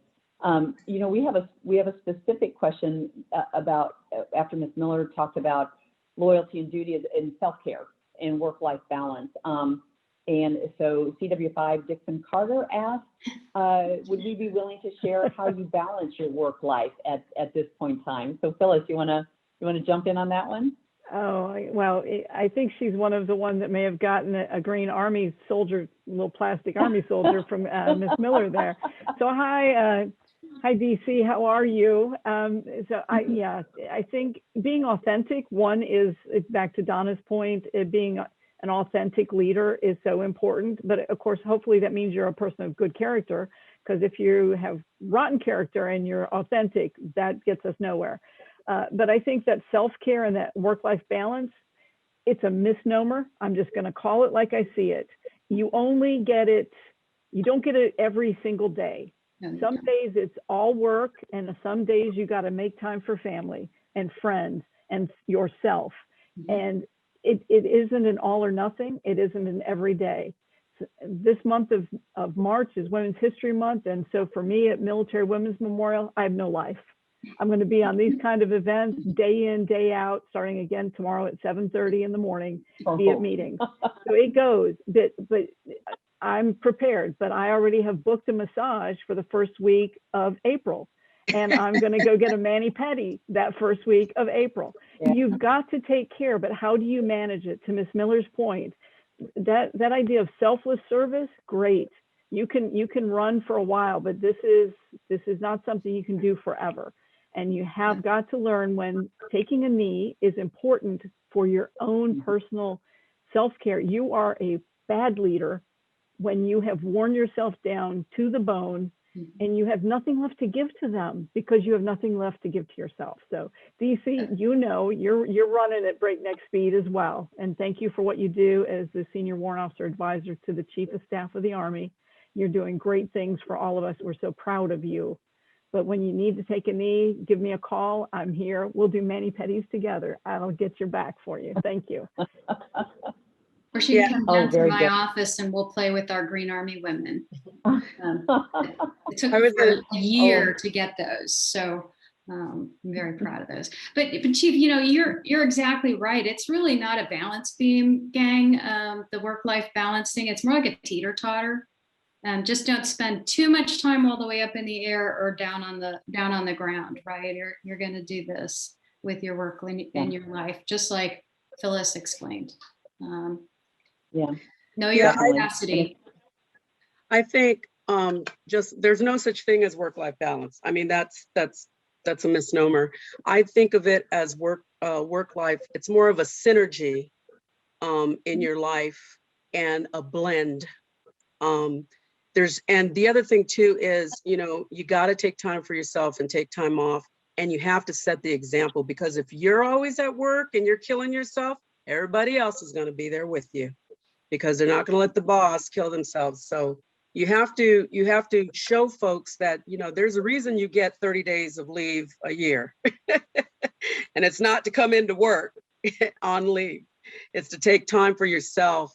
We have a specific question about, after Ms. Miller talked about loyalty and duty and self-care and work-life balance. And so CW5 Dixon Carter asked, would we be willing to share how you balance your work life at this point in time? So Phyllis, you want to jump in on that one? Oh, well, I think she's one of the ones that may have gotten a green Army soldier, little plastic Army soldier from Ms. Miller there. So hi, DC, how are you? I think being authentic, one is, it's back to Donna's point, being an authentic leader is so important. But of course, hopefully that means you're a person of good character, because if you have rotten character and you're authentic, that gets us nowhere. But I think that self-care and that work-life balance, it's a misnomer. I'm just going to call it like I see it. You only get it, you don't get it every single day. Some days it's all work, and some days you got to make time for family and friends and yourself. And it isn't an all or nothing. It isn't an everyday. This month of March is Women's History Month. And so for me at Military Women's Memorial, I have no life. I'm going to be on these kind of events day in, day out, starting again tomorrow at 7:30 in the morning, be at meetings. So it goes, but I'm prepared, but I already have booked a massage for the first week of April. And I'm going to go get a mani-pedi that first week of April. Yeah. You've got to take care, but how do you manage it? To Ms. Miller's point, that idea of selfless service, great. You can run for a while, but this is not something you can do forever. And you have got to learn when taking a knee is important for your own personal self-care. You are a bad leader when you have worn yourself down to the bone and you have nothing left to give to them because you have nothing left to give to yourself. So DC, you know, you're running at breakneck speed as well. And thank you for what you do as the Senior Warrant Officer Advisor to the Chief of Staff of the Army. You're doing great things for all of us. We're so proud of you. But when you need to take a knee, give me a call. I'm here. We'll do mani-pedis together. I'll get your back for you. Thank you. Or she can come down to my office and we'll play with our Green Army women. It took me a year to get those. So I'm very proud of those. But Chief, you know, you're exactly right. It's really not a balance beam, gang, the work-life balancing. It's more like a teeter-totter. Just don't spend too much time all the way up in the air or down on the ground, right? You're going to do this with your work in your life, just like Phyllis explained. Know your capacity. I think just there's no such thing as work-life balance. I mean, that's a misnomer. I think of it as work-life. It's more of a synergy in your life and a blend. And the other thing too is, you know, you got to take time for yourself and take time off, and you have to set the example, because if you're always at work and you're killing yourself, everybody else is going to be there with you, because they're not going to let the boss kill themselves. So you have to show folks that, you know, there's a reason you get 30 days of leave a year. And it's not to come into work on leave. It's to take time for yourself.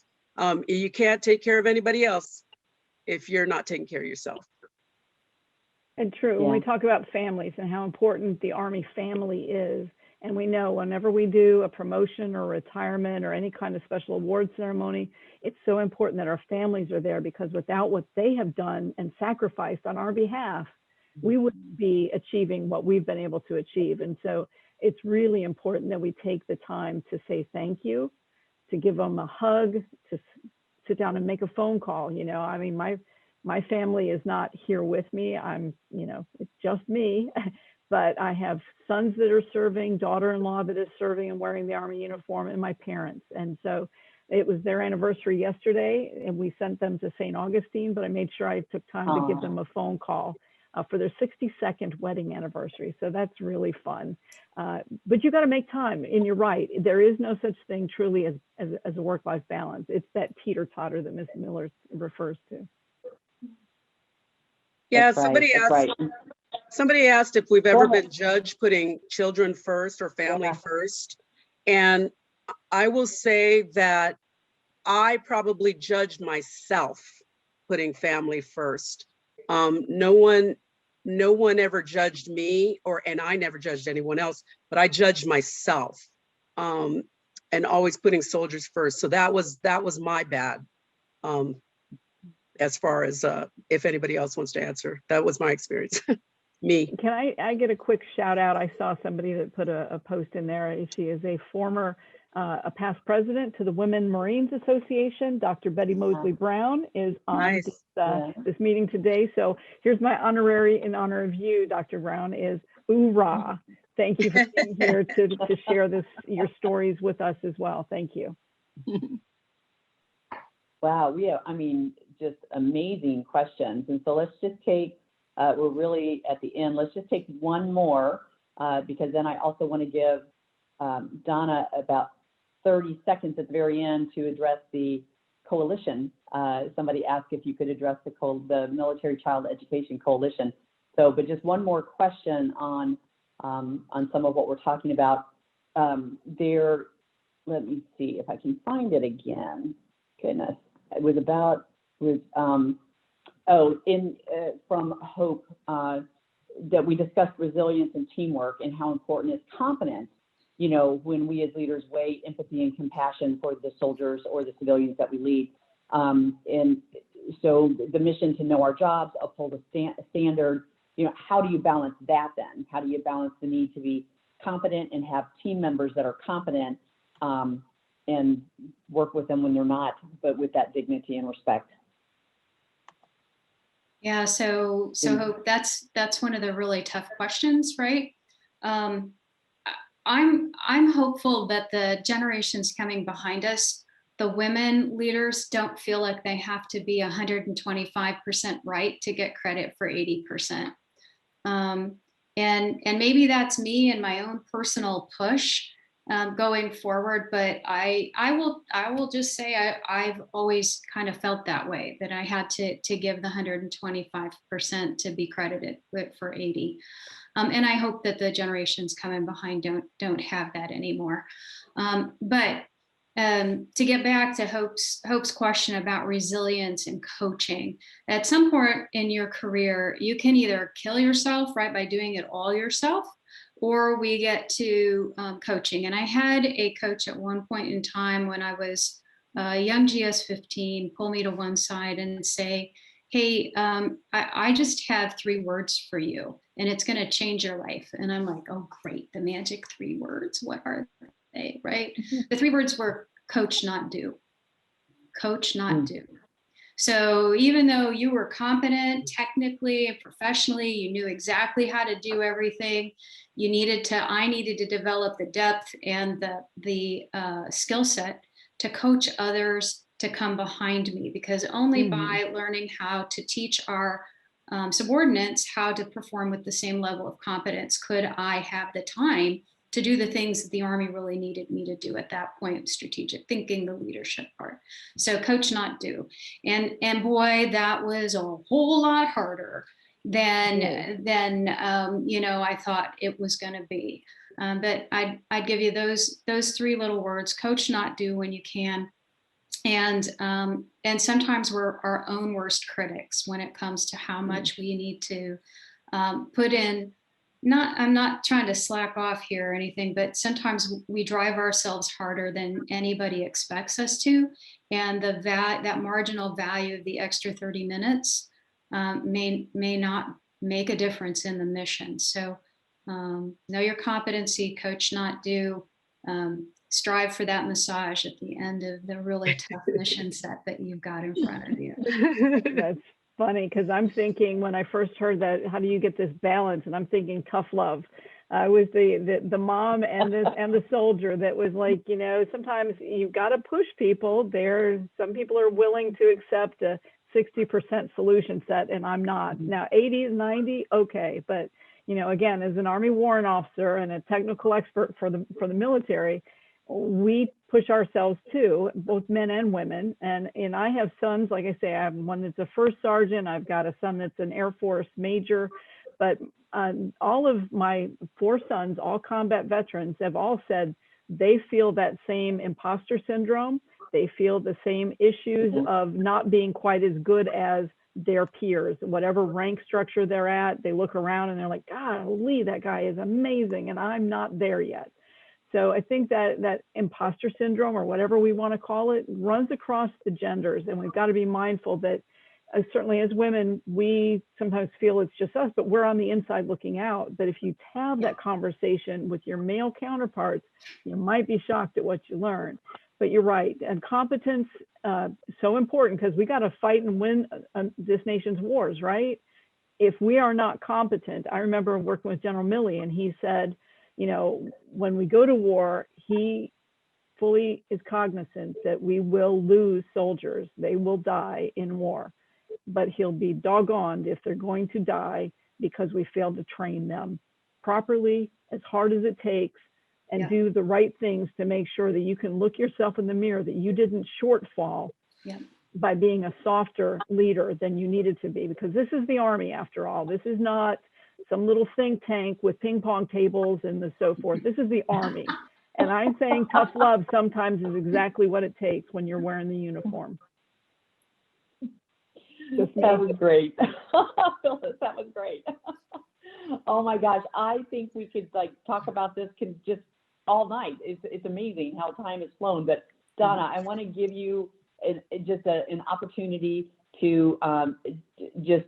You can't take care of anybody else if you're not taking care of yourself. And true, when we talk about families and how important the Army family is, and we know whenever we do a promotion or retirement or any kind of special award ceremony, it's so important that our families are there, because without what they have done and sacrificed on our behalf, we wouldn't be achieving what we've been able to achieve. And so it's really important that we take the time to say thank you, to give them a hug, to sit down and make a phone call. You know, I mean, my family is not here with me. You know, it's just me, but I have sons that are serving, daughter-in-law that is serving and wearing the Army uniform, and my parents. And so it was their anniversary yesterday, and we sent them to St. Augustine, but I made sure I took time to give them a phone call for their 62nd wedding anniversary. So that's really fun. But you got to make time, and you're right. There is no such thing truly as a work-life balance. It's that teeter-totter that Ms. Miller refers to. Yeah, somebody asked if we've ever been judged putting children first or family first. And I will say that I probably judged myself putting family first. No one ever judged me, and I never judged anyone else, but I judged myself, and always putting soldiers first. So that was my bad. As far as if anybody else wants to answer, that was my experience. Me. Can I get a quick shout out? I saw somebody that put a post in there. She is a former, a past president to the Women Marines Association. Dr. Betty Mosley Brown is on this meeting today. So here's my honorary in honor of you, Dr. Brown, is hoorah. Thank you for being here to share your stories with us as well. Thank you. Wow, just amazing questions. And so let's just take, we're really at the end, let's just take one more, because then I also want to give Donna about 30 seconds at the very end to address the coalition. Somebody asked if you could address the Military Child Education Coalition. So, but just one more question on some of what we're talking about. Let me see if I can find it again. Goodness, it was about from Hope that we discussed resilience and teamwork and how important is competence. You know, when we as leaders weigh empathy and compassion for the soldiers or the civilians that we lead. And so the mission to know our jobs, uphold a standard, you know, how do you balance that then? How do you balance the need to be competent and have team members that are competent and work with them when they're not, but with that dignity and respect? Yeah, so Hope, that's one of the really tough questions, right? I'm hopeful that the generations coming behind us, the women leaders, don't feel like they have to be 125% right to get credit for 80%. And maybe that's me and my own personal push going forward, but I will just say I've always kind of felt that way, that I had to give the 125% to be credited for 80. And I hope that the generations coming behind don't have that anymore. But to get back to Hope's question about resilience and coaching, at some point in your career, you can either kill yourself, right, by doing it all yourself, or we get to coaching. And I had a coach at one point in time when I was a young GS-15 pull me to one side and say, hey, I just have 3 words for you, and it's going to change your life. And I'm like, oh, great. The magic 3 words. What are they, right? The 3 words were coach, not do. Coach, not do. So even though you were competent technically and professionally, you knew exactly how to do everything, I needed to develop the depth and the skill set to coach others to come behind me, because only by learning how to teach our subordinates how to perform with the same level of competence could I have the time to do the things that the Army really needed me to do at that point: strategic thinking, the leadership part. So coach, not do. And boy, that was a whole lot harder than I thought it was going to be. But I'd give you those 3 little words: coach, not do, when you can. And sometimes we're our own worst critics when it comes to how much we need to put in. I'm not trying to slack off here or anything, but sometimes we drive ourselves harder than anybody expects us to. And that marginal value of the extra 30 minutes may not make a difference in the mission. So know your competency, coach, not do. Strive for that massage at the end of the really tough mission set that you've got in front of you. That's funny, because I'm thinking, when I first heard that, how do you get this balance? And I'm thinking tough love. I was the mom and the soldier that was like, you know, sometimes you've got to push people. Some people are willing to accept a 60% solution set, and I'm not. Now 80, 90, okay, but you know, again, as an Army warrant officer and a technical expert for the military, we push ourselves too, both men and women. And I have sons, like I say, I have one that's a first sergeant. I've got a son that's an Air Force major. But all of my 4 sons, all combat veterans, have all said they feel that same imposter syndrome. They feel the same issues of not being quite as good as their peers, whatever rank structure they're at. They look around and they're like, golly, that guy is amazing, and I'm not there yet. So I think that imposter syndrome, or whatever we want to call it, runs across the genders. And we've got to be mindful that certainly as women, we sometimes feel it's just us, but we're on the inside looking out. But if you have that conversation with your male counterparts, you might be shocked at what you learn. But you're right. And competence, so important, because we got to fight and win this nation's wars, right? If we are not competent, I remember working with General Milley, and he said, you know, when we go to war, he fully is cognizant that we will lose soldiers. They will die in war, but he'll be doggoned if they're going to die because we failed to train them properly, as hard as it takes, and do the right things to make sure that you can look yourself in the mirror, that you didn't shortfall Yeah. by being a softer leader than you needed to be, because this is the Army after all. This is not some little think tank with ping pong tables and so forth. This is the Army. And I'm saying tough love sometimes is exactly what it takes when you're wearing the uniform. That was great. Phyllis, that was great. Oh my gosh, I think we could like talk about this just all night. It's amazing how time has flown. But Donna, I want to give you just an opportunity to just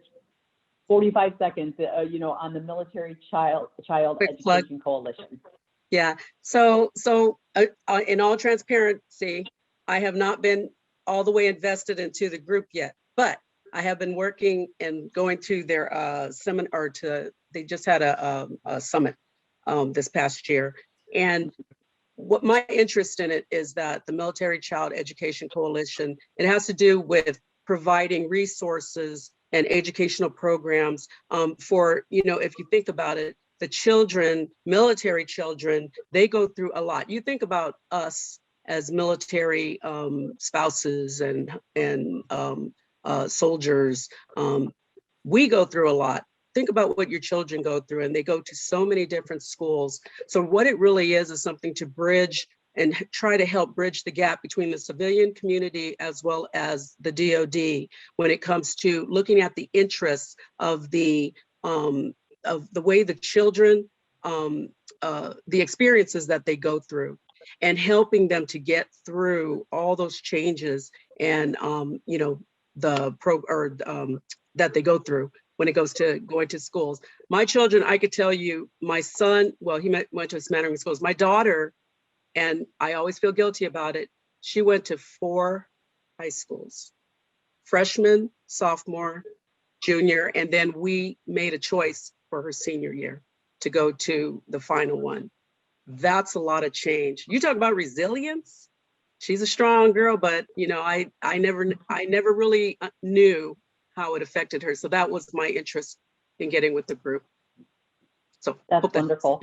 45 seconds, on the Military Child Quick Education plug. Coalition. Yeah. So in all transparency, I have not been all the way invested into the group yet, but I have been working and going to their seminar. They just had a summit this past year, and what my interest in it is that the Military Child Education Coalition, it has to do with providing resources and educational programs for, if you think about it, the children, military children, they go through a lot. You think about us as military spouses and soldiers, we go through a lot. Think about what your children go through, and they go to so many different schools. So what it really is something to bridge and try to help bridge the gap between the civilian community as well as the DoD when it comes to looking at the interests of the way the children, the experiences that they go through, and helping them to get through all those changes and that they go through when it goes to going to schools. My children, I could tell you, my son, well, he went to a smattering of schools. My daughter, and I always feel guilty about it, she went to 4 high schools, freshman, sophomore, junior, and then we made a choice for her senior year to go to the final one. That's a lot of change. You talk about resilience. She's a strong girl, but I never really knew how it affected her. So that was my interest in getting with the group. So that's wonderful.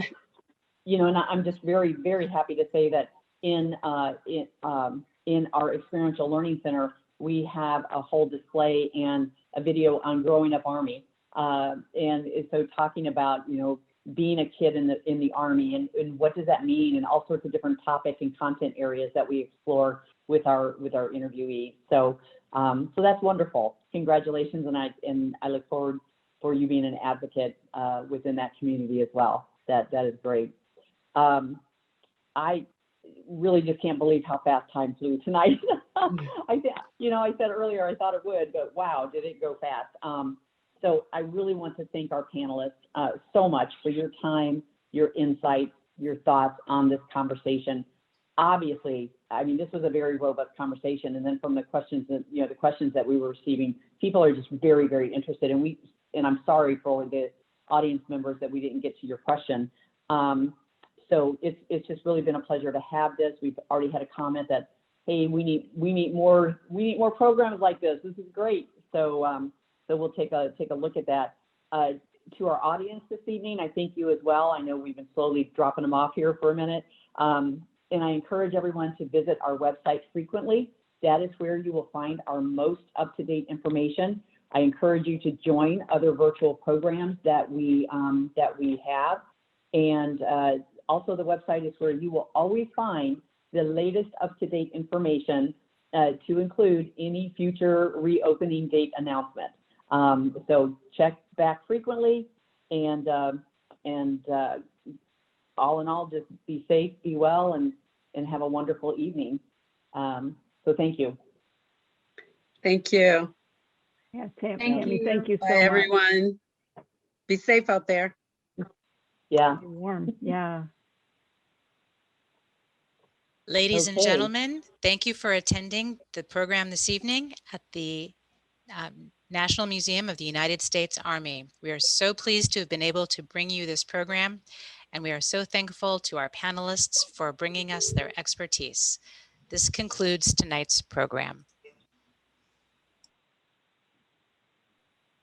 And I'm just very, very happy to say that in our Experiential Learning Center, we have a whole display and a video on growing up Army. And so talking about, being a kid in the Army and what does that mean, and all sorts of different topic and content areas that we explore with our interviewees. So that's wonderful. Congratulations, and I look forward for you being an advocate within that community as well. That is great. I really just can't believe how fast time flew tonight. I said earlier I thought it would, but wow, did it go fast. So I really want to thank our panelists so much for your time, your insights, your thoughts on this conversation. Obviously, this was a very robust conversation, and then from the questions that we were receiving, people are just very, very interested, and I'm sorry for the audience members that we didn't get to your question. So it's just really been a pleasure to have this. We've already had a comment that, hey, we need more programs like this. This is great. So we'll take a look at that. To our audience this evening, I thank you as well. I know we've been slowly dropping them off here for a minute. And I encourage everyone to visit our website frequently. That is where you will find our most up-to-date information. I encourage you to join other virtual programs that we have. And also the website is where you will always find the latest up-to-date information to include any future reopening date announcement. So check back frequently, and all in all, just be safe, be well, and have a wonderful evening. So thank you. Thank you. Yeah, Tammy, Thank thank you so Bye, much. everyone. Be safe out there. Yeah. Be warm, yeah. Ladies and Okay. gentlemen, thank you for attending the program this evening at the National Museum of the United States Army. We are so pleased to have been able to bring you this program, and we are so thankful to our panelists for bringing us their expertise. This concludes tonight's program.